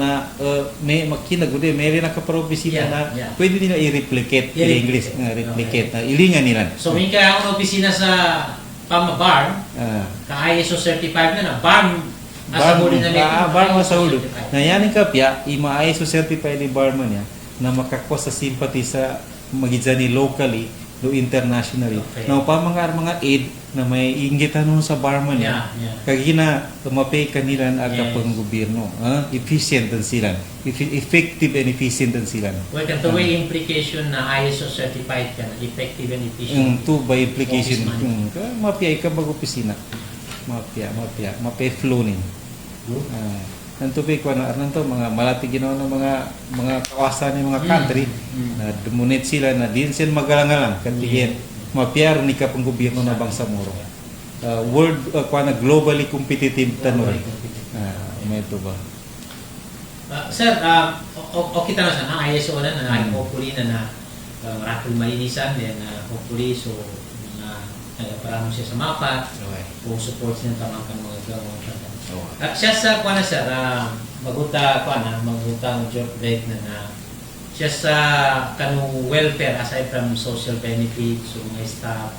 may makinagudi, may rin nakapara opisina na Yeah. pwede nila i-replicate in English. Replicate na ilingan nila. So, may kaya ang opisina sa Pama-Bar, ka-ISO certified na bar asahuli na bar mo sa ulo. Na yan yung kapya, ima-ISO certified ni barman niya na makakuha sa sympathy sa magidani locally do internationally. Okay. Na pa mga aid na may inggitan nun sa barman niya. Yeah. Kagina mapay kanila ang Yes. kapang gobyerno. Efficient din sila. Effective and efficient din sila. Well, kanto way implication na ISO certified ka na, effective and efficient. To by implication. Office man. Mapay ka mag-opisina. Mapay flow nin. Nantubi ko na nanto mga malati ginawa ng mga kawasan ng mga country na demonate sila na din sila magalang-galang kandiyan mapiar ni kapang gobyerno na Bangsamoro. World kuana globally competitive tanong. May ito ba? Sir, okay na sa ISO na hopefully na maraming malinisan then hopefully so na nagaparamo siya sa mapa kung support siya tamang kan mga gawang siya sa kuana sir maguta ng job rate na siya sa kanong welfare aside from social benefits so mga staff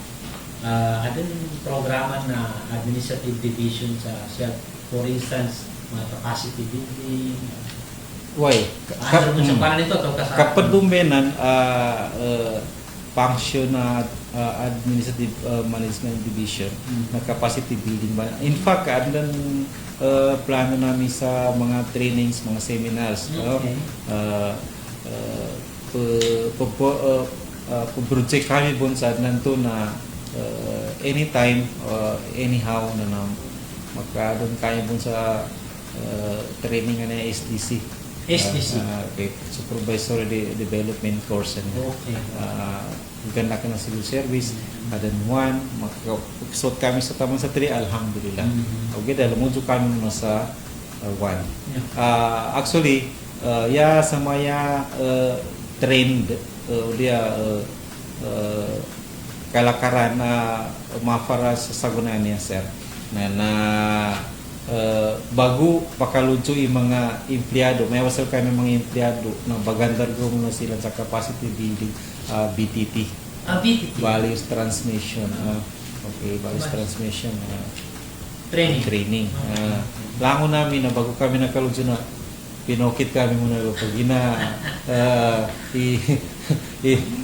adun programa na administrative division sa siya for instance mga capacity building sa para nito kapadumbenan function na administrative management division na capacity building ba. In fact, andan plano namin sa mga trainings, mga seminars. Project kami bon sa nanto na anytime, anyhow na magkadon kami bon sa training na SDC. Okay. Supervisory Development Course. Ganda ka ng civil service. Adan 1, makakasot kami sa tamang sa 3, alhamdulillah. Okay, dahil mudzo kami muna sa 1. Actually, sa maya trained, kalakaran na mafara sa sagunan niya, sir. Bago pakaludso yung mga empleyado, may wasal kami mga empleyado na bagandar ko muna sila sa capacity building BTT. BTT? Values Transmission. Okay, Values Transmission. Training. Lango namin na bago kami nakaludso na pinokit kami muna pag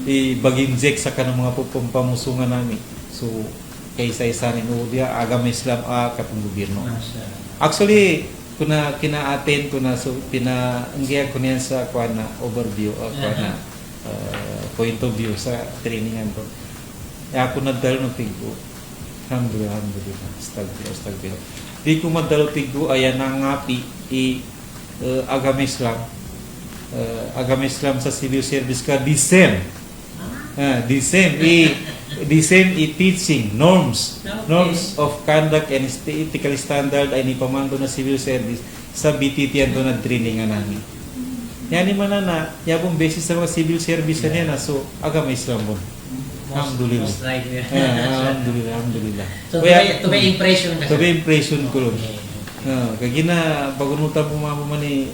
ibag-inject sa kanang mga pamusungan namin. So kaysa-isa ni dia agama Islam katong gobyerno. Actually, kuna kina-attend ko na so pinaanggihan ko niyan sa kuan na overview point of view sa trainingan ko. Ako nadalo ng tigbo. Alhamdulillah. Astagfirullah. Di ko madalo tigbo ayan nangapi agama Islam. Agama Islam sa civil service ka the same teaching norms of conduct and ethical standard ay ni pamando na civil service sa BTT ang na training namin. Yan ni manana yabong basis sa mga civil service na so agama Islam mo. Alhamdulillah. Alhamdulillah. So to be impression ko. Kagina pagunutan po man ni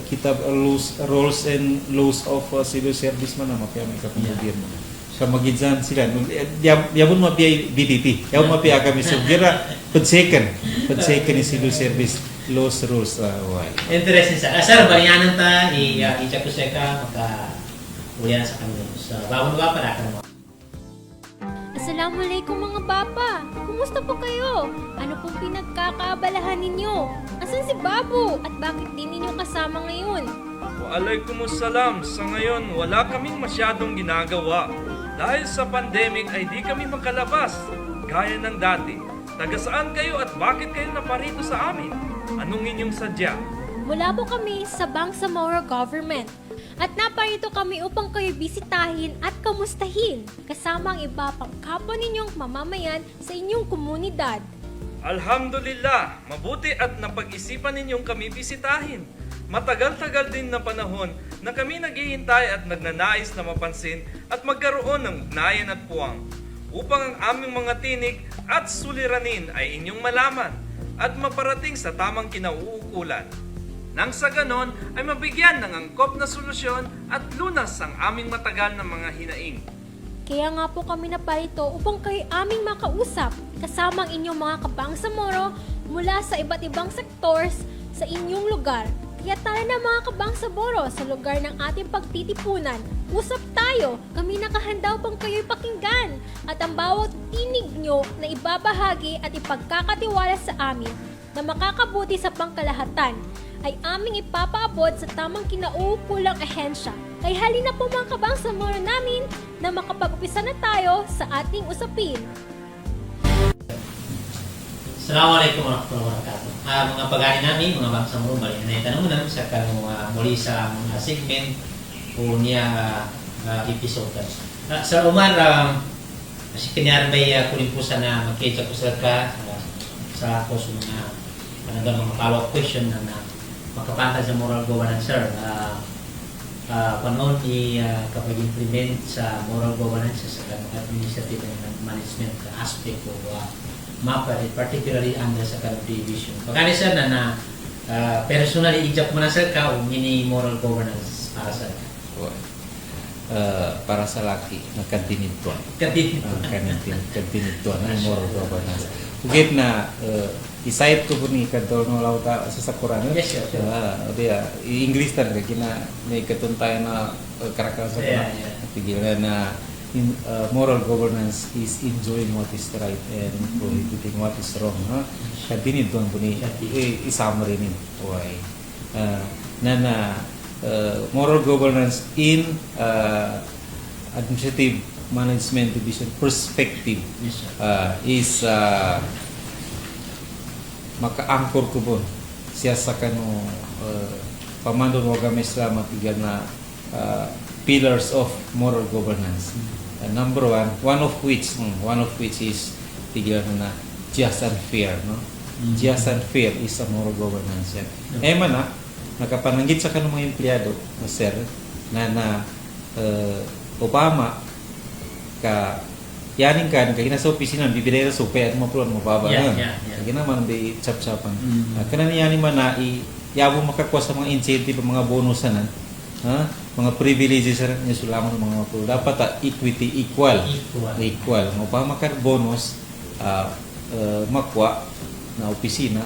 kitab rules and laws of civil service man na mapaya may kapanggobyerno. Sa magidsan sila yabon mapaya BTT yabon mapaya kami so gira second ni civil service laws rules why interesting sir balianan ta i-check ko sa ka maka ulian sa kanila sa bawon ba para kan mo. Assalamualaikum mga bapa! Kumusta po kayo? Ano pong pinagkakaabalahan ninyo? Asan si Babu? At bakit di ninyo kasama ngayon? Waalaikumsalam. Sa ngayon, wala kaming masyadong ginagawa. Dahil sa pandemic ay di kami makalabas. Gaya ng dati. Taga saan kayo at bakit kayo naparito sa amin? Anong inyong sadya? Mula po kami sa Bangsamoro Government. At naparito kami upang kayo bisitahin at kamustahin kasama ang iba pang kapwa ninyong mamamayan sa inyong komunidad. Alhamdulillah, mabuti at napag-isipan ninyong kami bisitahin. Matagal-tagal din na panahon na kami naghihintay at nagnanais na mapansin at magkaroon ng ugnayan at puwang upang ang aming mga tinig at suliranin ay inyong malaman at maparating sa tamang kinauukulan. Nang sa ganon ay mabigyan ng angkop na solusyon at lunas ang aming matagal na mga hinaing. Kaya nga po kami naparito upang kayo aming makausap kasama ang inyong mga kabangsamoro mula sa iba't ibang sectors sa inyong lugar. Kaya tara na mga kabangsamoro sa lugar ng ating pagtitipunan. Usap tayo, kami nakahanda upang kayo'y pakinggan at ang bawat tinig nyo na ibabahagi at ipagkakatiwala sa amin na makakabuti sa pangkalahatan ay aming ipapaabot sa tamang kinauukulang ahensya. Kaya halina po mga kabangsamoro namin na makapag-upisa na tayo sa ating usapin. Assalamualaikum warahmatullahi wabarakatuh. Mga pagani namin, mga bangsamoro, balik na itanong na sa muli sa mga segment o niya episode. Sir Omar, kasi kanyari may kulimpusan na magkita ko sa ako sa mga mga follow-up question na makapantay sa moral governance, sir. Panon kapag implement sa moral governance sa administrative and management aspect o mapa, particularly under sa division. Pagkani sir na personally ijak mo na sir ka o mini moral governance para sa para sa laki na kadinituan. Kadinituan ang moral governance. Ugit na isayat ko po ni kadto no lauta sa Quran. Yes, sir. Dia English talaga kina may katuntayan na karakter sa Quran. Tigilan na moral governance is enjoying what is right and prohibiting what is wrong. Kadinituan po ni isummary ni why moral governance in administrative management division perspective is maka-angkor ko po siya sa kano pamandon wagam Islam at igan na pillars of moral governance. Number one of which is tigyan na just and fair, no? Just and fair is a moral governance yan. Na nakapananggit sa kanong mga empleyado na sir na Obama ka yaning kan kaya nasa opisina bibili sa supay at mapulan mo baba kaya naman di chap-chapan kana yaning man na yabo makakuha sa mga incentive mga bonus na mga privileges sa niya sulaman ng mga mapulo dapat equity equal mo pa makar bonus makuha na opisina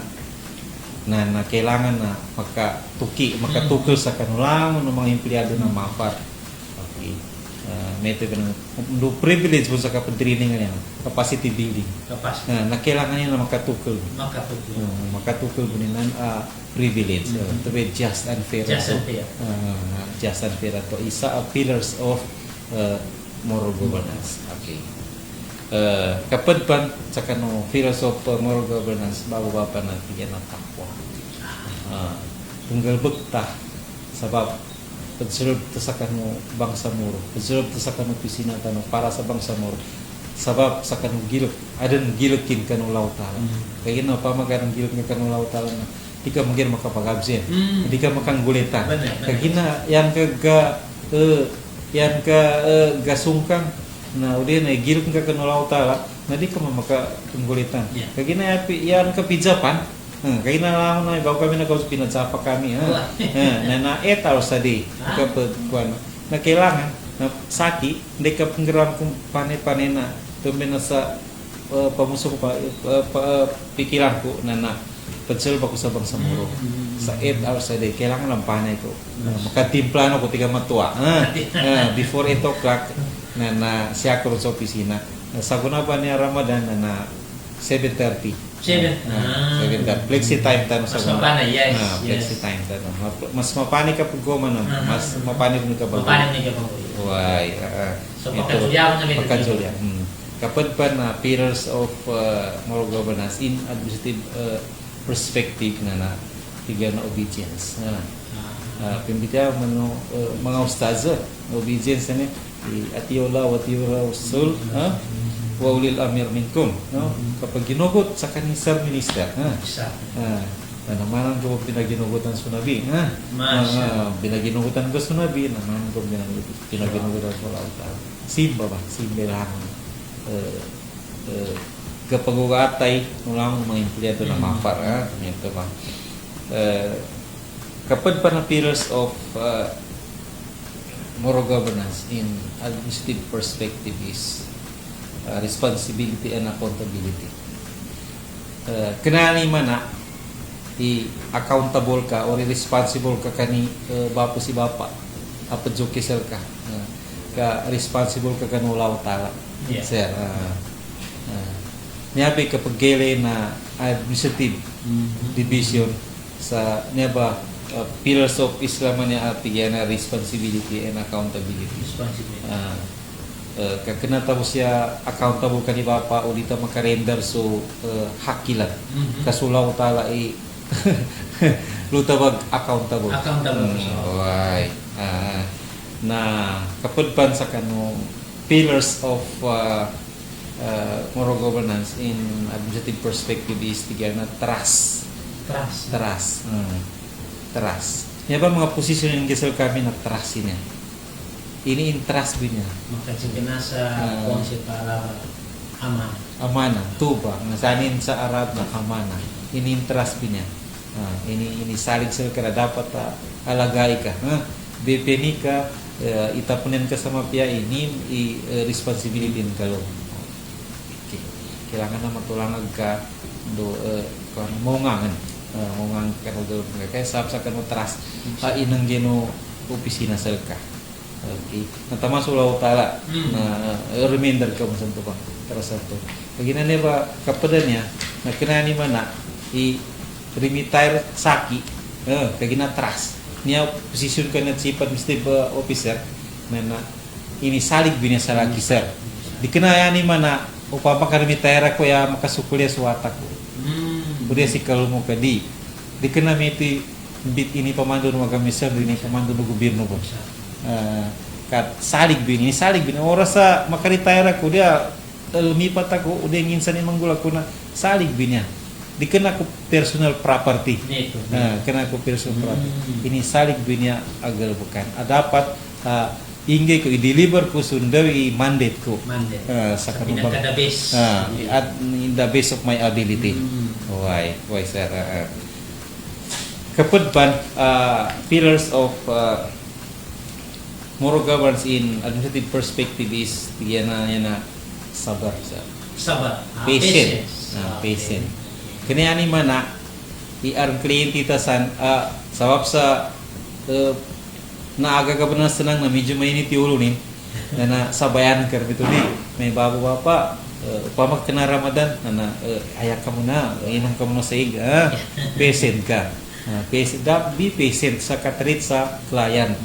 na kailangan na makatukil sa kanulang ng mga empleyado na mapar. Okay. Mete do privilege pun sa kapag-training niya, capacity building. Kapas. Na kailangan niya na makatukol. Makatukol. Makatukol po ninan privilege. To be just and fair. Just and fair. Just and fair. To isa pillars of moral governance. Okay. Kapag pan sa kano pillars of moral governance, bababa pa natin yan ang takwa. Tunggal bukta sabab pagsulod ta sa kano bangsamoro, pagsulod ta sa kano pisina tano para sa bangsamoro, sabab sa kano gilok, adan gilokin kano lautala. Kaya gino pamagan gilok nga kano lautala na di ka magin makapag-absent, di ka makanggulitan. Kaya gina yan ka gasungkang na uli na gilok ka kano lautala na di ka makapaggulitan. Kaya gina yan ka pidjapan. Kaya na lang na bago kami pinagsapa kami na 8 hours a day kapag na kailangan na saki hindi ka panggaram kung panay-panay na tumbi na sa pamusok pa pikiran ko na pagsulba ko sa Bangsamoro sa 8 hours a day kailangan lang panay ko makatimplano ko tiga matuwa before 8 o'clock na siya ko sa opisina sa guna pa niya Ramadan na 7:30 flexi time tayo sa mas mapanay, yes. Flexi time tayo. Mas mapanay ka pag goma no. Mas mapanay mo ka pag. Mapanay ka pag. Why? So pagkatsulya ko na may pagkatsulya. Kapag pa na pillars of moral governance in administrative perspective na tiga na obedience. Pimbita man mga ustaz obedience na atiyola watiyola usul wa ulil amir minkum, no? Kapag ginugot sa kaning sir minister, naman ko pinaginugutan sa Nabi, pinaginugutan ko sa Nabi, naman ko pinaginugutan sa Allah. Simba ba? Simba lang. Kapag ugatay, ulang mga empleyado na mapar, ito ba? Kapag pa na pillars of moral governance in administrative perspective is responsibility and accountability. Kenani mana i-accountable ka or responsible ka kani bapo si bapa apat jo kisel ka responsible ka kanu law tala sir niyabi kapag gele na administrative division sa niya pillars of Islam niya ati na responsibility and accountability. Kena tahu siya accountable kani bapa o dita makarender so hakilan kasulau tala lutabag accountable why na kapudpan sa kanu pillars of moral governance in administrative perspective is tiga na trust niya ba mga posisyon yung gisal kami na trust niya ini interest niya. Makasikin sa konsep para amana, tuba, nasanin sa Arab na amana. Ini interest niya. Ini saling sila ka dapat alagay ka. Depeni ka, itapunin ka sa mapya, ini responsibility ng kalong. Okay. Kailangan na matulangag ka do mongangan. Mongang ka do kaya sa kanu trust inang geno opisina sel ka. Okay. Natama sulaw tala na reminder ka mo sa ito pa. Terus ito. Pagina niya ba kapada niya na kinani mana i-retire saki kagina trust niya posisyon ka na chief administrative officer na ini salig binya sa lagi sir. Di kinaya ni mana upama ka retire ko ya makasukulya suwata ko. Udah si kalau mo kadi. Di kinami iti bit ini pamando ng magamisar ini pamando ng gobyerno ko. Kat salig bini oras sa makaretire ako dia lumipat ako udah nginsan ni manggula ko na salig binya di kena ko personal property kena ko personal property ini salig binya agal bukan dapat ingge ko i-deliver ko sundawi mandate ko sa kanubang in the base of my ability why sir kapudpan pillars of moral governance in administrative perspective is yan na sabar patient kanya ni mana i-arm kliyente tasan sabab sa naaga ka ba na sanang na medyo mainit yung ulo nin na sabayan ka rin ito di may baba-bapa upamak kena Ramadan ayak ka muna inang ka muna sa iga patient ka patient be patient sa katrit sa client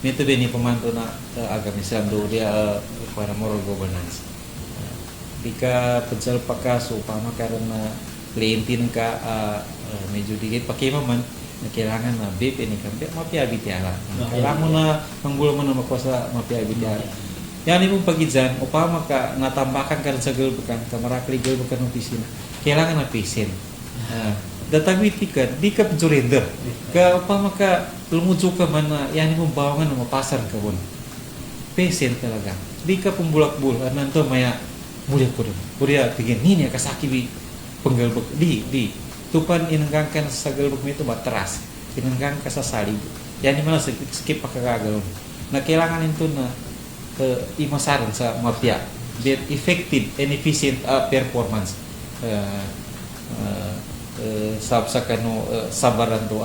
nito din ipamanto na agama Islam do dia para moral governance di ka padsal pa ka so upama karon na klientin ka medyo dikit pakimaman na kailangan na BIP ini kan mapiabit ala. Kailangan mo na manggulo mo na makuasa mapiabit ala. Yan imong pagidyan upama ka natambakan ka sa gulbukan ka marakli gulbukan ng opisina. Kailangan na patient. Datagwiti ka di ka surrender. Ka upama ka lumudso ka man na yan imong bawangan na mapasar ka bon. Patient talaga. Di ka pumbulak-bul ananto maya mulia ko rin. Mulia tingin nini kasaki bi penggalbuk di tupan inanggang ka sa galbuk mo ito matras inanggang ka sa salig yan yung mga skip pagkakagawin na kailangan ito na imasaran sa mafia that effective and efficient performance sa kano sabaran to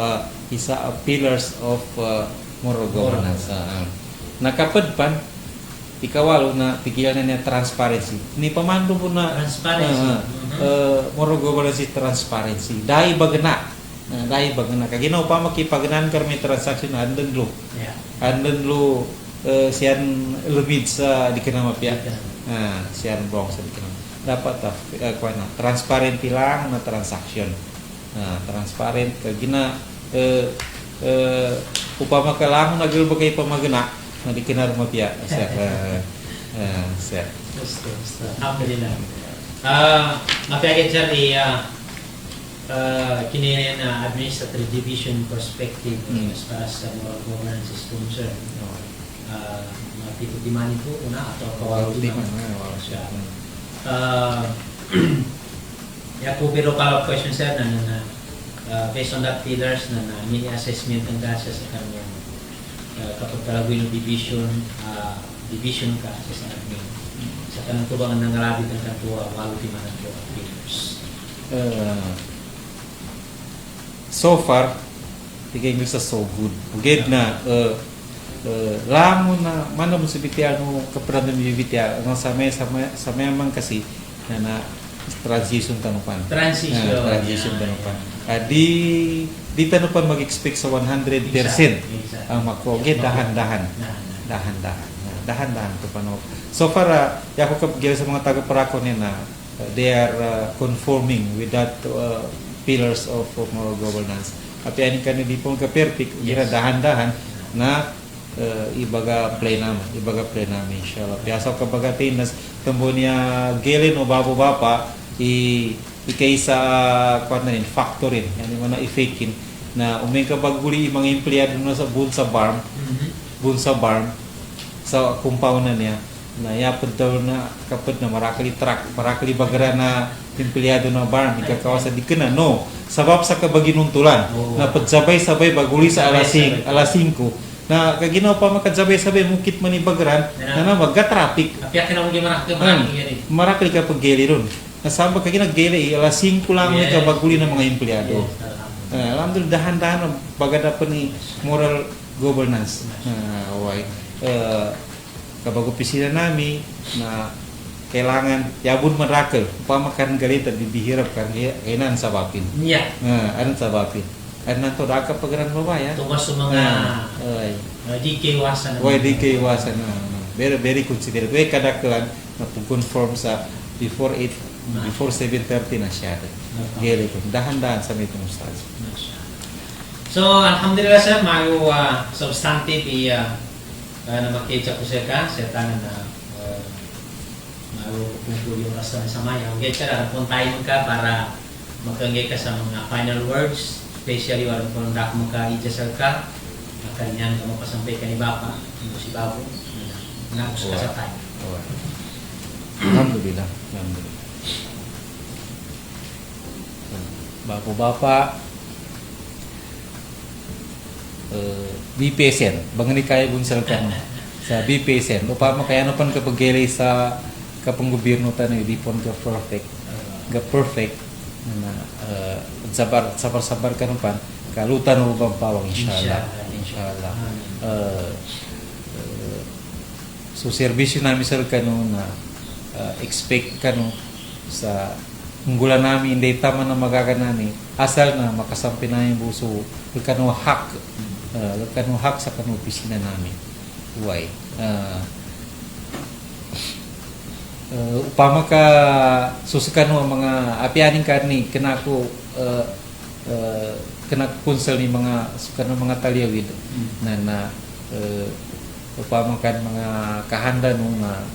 isa pillars of moral governance nakapadpan ikawalo na pigilan na niya transparency. Ni pamando po na Transparency. moral governance is transparency. Dahil bagana. Kaginaw pa makipagnan karmi transaction andan lo. Yeah. Andan lo siyan lumid sa di kana mapya. Siyan wrong sa di kana. Dapat transparent lang na transaction. Transparent kagina upama kailangan nagulbo kay pamagana na di kinar mapya sir Gusto. Alhamdulillah. Mapagit sir kinini na administrative division perspective as far as moral governance is concerned. Mapito di man ito una atau kawalo di man. Ya po pero follow-up question sir na based on that pillars na mini assessment ang gasa sa kanyang kapag talagawin ng division ka sa admin. Sa kanang tubang ang nangarabit ng kantuwa, walo di man ang pillars. So far, tigay sa so good. Ugid na lamo na mana mo sa bitya no kapran ng bitya no sa may man kasi na transition tanupan. Transition tanupan. Di tanupan mag-expect sa 100% ang makogit dahan-dahan to pano. So far ya ko kapag sa mga taga-parako ni na they are conforming with that pillars of moral governance. Api ani kan di pon ka perfect gira dahan-dahan na ibaga play namin inshallah. Biasa kapag tinas tambo niya gelin o babo-bapa ikaysa kwarnanin factorin yani mana ifekin na umeng kabaguli mga empleyado na sa bunsa barm sa compound na niya na yapod daw na kapod na marakali truck marakali bagara na empleyado na barm ikakawasan di kana no sabab sa kabaginuntulan na pagsabay-sabay baguli sa alas 5 na kaginaw pa makadzabay-sabay mukit man ibagaran na magga-traffic Apya ka na muli marakali ka pag geli ron nasabag kagina geli alas 5 lang ka baguli ng mga empleyado. Alhamdulillah dahan-dahan bagada pa ni moral governance. Kapag opisina namin na kailangan yabun marakal pamakan galita bibihirap kan kainan sabapin. Iya. Anan sabapin. Anan to daka pagaran babaya. Tumas sa mga di kaiwasan. Di kaiwasan na. Very considerate. Kadakalan na conform sa before 7:30 na siya. Geli ko dahan-dahan sa mitong ustad. So alhamdulillah sir mayo substantive na makita ko sa tanan na mayo kung yung rasa sa maya. Okay sir, puntay mo ka para makangge ka sa mga final words, especially walang kung dak mo ka ijasal ka kanyan ka mo pasampay ka ni Bapa si Babo na gusto ka sa tayo. Alhamdulillah. Bapa be patient bangani kaya bunsal ka sa be patient upama kaya no pan kapag geli sa kapang gobyerno tan di pon ka perfect na sabar ka no pan kalutan mo bang pawang inshallah So serbisyo namin sir kano na expect kano sa unggulan namin hindi tama na magaganani asal na makasampi na yung buso kano hak sa kano opisina namin. Why? Upama ka susukan ang mga apianing karni kanako kena kunsel ni mga sukan ng mga talyawid na upama kan mga kahanda no na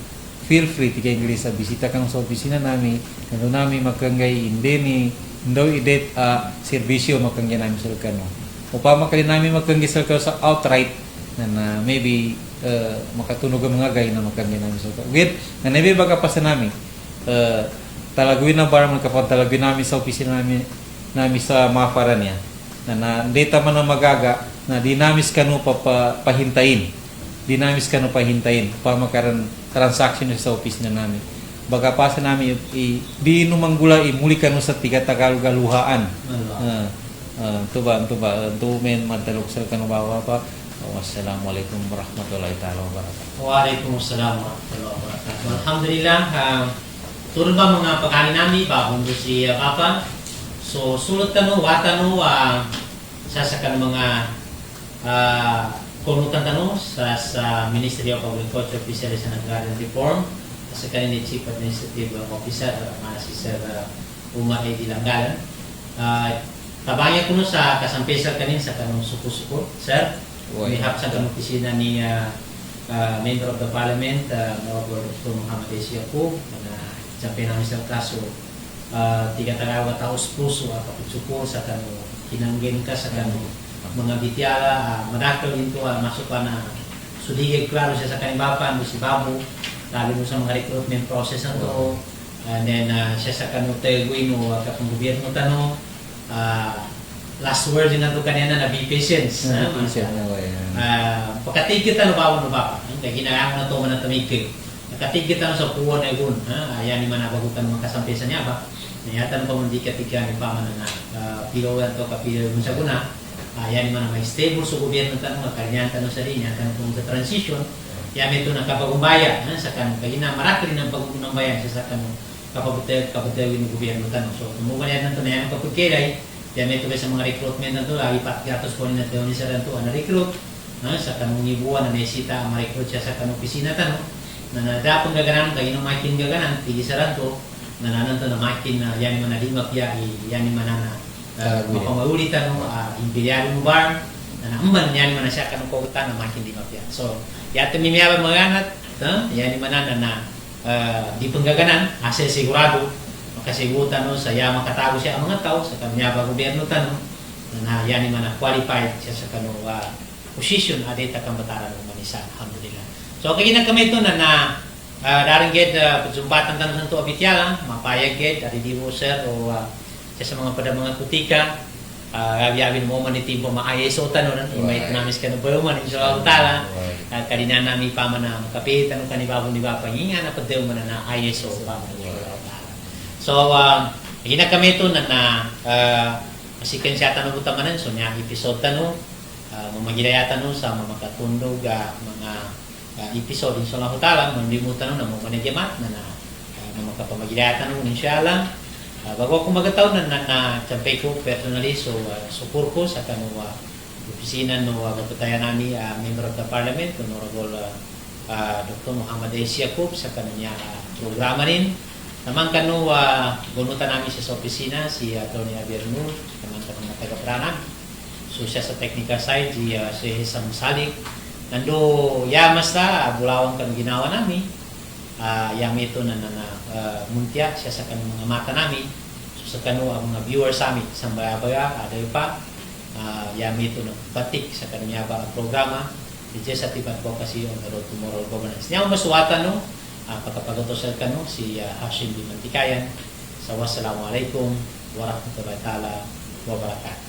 feel free tika English sa bisita kang sa opisina namin ano namin magkanggay hindi ni indo idet serbisyo magkanggay namin sa kano upama kali namin magkanggay sa outright na maybe makatunog ang mga gay na magkanggay namin sa with na nabi baga pa sa namin talagwin na bara magkapantalagwin namin sa opisina namin sa mafara niya na data man na magaga na dinamis kanu pahintayin pamakaran transaction sa opisina namin baga pa sa namin di numanggula muli kanu sa tiga tagalugaluhaan tuba men mantalok sa kanu bawa pa. Wassalamualaikum warahmatullahi taala wabarakatuh. Waalaikumsalam warahmatullahi wabarakatuh. Alhamdulillah, turun ba mga pagkain namin bago si Papa. So sulod wata sa mga konutan sa Ministry of Agriculture, Fisheries and Agrarian Reform sa kanina Chief Administrative Officer si Sir Uma Edi Langgalan. Tabanya ko sa kasampesa kanin sa kanong suko-suko, Sir. We have sa opisina ni Member of the Parliament, Honorable Dr. Muhammad S. Yaqub, na sabi namin sa kaso, tiga tagawa taos puso at kaputsuko sa kano, kinanggin ka sa kano, mga bityala, madakal din ito, masuk pa na sudigay klaro siya sa kanibapan, si Babu, lalo mo sa mga recruitment process na ito, and then siya sa kano tayo o kapang gobyerno tanong, last word din na ito kanina na be patience. Pagkatigit na bawa no ba? Kaya ginagawa na ito man na tamigig. Nakatigit na sa puwan na yun. Ayan ni manabagutan mga kasampisan niya ba? Nayatan pa mong di katigyan ni Pama na pilawan ito kapilawan mo sa guna. Ayan ni may stable sa gobyerno tanong, kalinyan tanong sa linya, tanong kung sa transition. Yan ito na kapagumbaya. Sa kanong kaya marami rin ang pagkukunang bayan sa kanong kapatawin ng gobyerno tanong. So tumukan yan ito na yan ang pagkukilay. Yan ito sa mga recruitment na ito, ipat-gatos po na ito ni Sir Anto na recruit sa kanong ibuwan na naisita ang ma-recruit siya sa kanong opisina tanong na nadapong gaganan, kayo nung makin gaganan, pili Sir Anto na nananto na makin na yan man na limapya, yan man na mapamaulit tanong, impilyado mo bar, na naamban yan man na siya kanong kautan na makin limapya. So, yato mimiyabang mga ganat, yan man na di pong gaganan, asa sigurado, makasigutan sa yama katago siya ang mga tao sa kanya ba gobyerno tanong na yan man na qualified siya sa kano position adita kang bataran ng manisa. Alhamdulillah. So kaya kami ito na daring ged pagsumbatan tanong sa ito abityala mapayag ged at di mo sir o siya sa mga padamang kutika gabi mo man itimpo ma-ISO tanong may namis ka na po man inshallah ta'ala at kanina namin pa man na makapit tanong kanibabong di ba panginga na padeo man na ISO pa man. So, hina kami ito na masikan siya tanong utamanan. So, niya episode tanong, mamagilaya tanong sa mamakatundog mga episode. Inshallah ta'ala, hindi mo tanong na mga managyamat na mamakapamagilaya tanong. Inshallah, bago akong magataw na champay ko personally, so support ko sa kanong opisina no kapatayan namin, Member of the Parliament, Honorable Dr. Muhammad S. Yaqub sa kananya programa rin. Naman kanu gunutan namin siya sa opisina si Tony Abierno, naman kanong mga taga-prana. So siya sa technical side, si Hesam Salik. Nando yamas na bulawang kanong ginawa namin. Yami ito na muntya siya sa kanong mga mata namin. So sa kanu ang mga viewers namin, isang bayabaya, aday pa. Yami ito na batik sa kanong yaba ang programa. Diyan sa tipat po kasi on the road to moral governance. Niya masuwatan no? Pagkapagotosal ka no, si Hashim bin Mantikayan. Wassalamualaikum warahmatullahi wabarakatuh.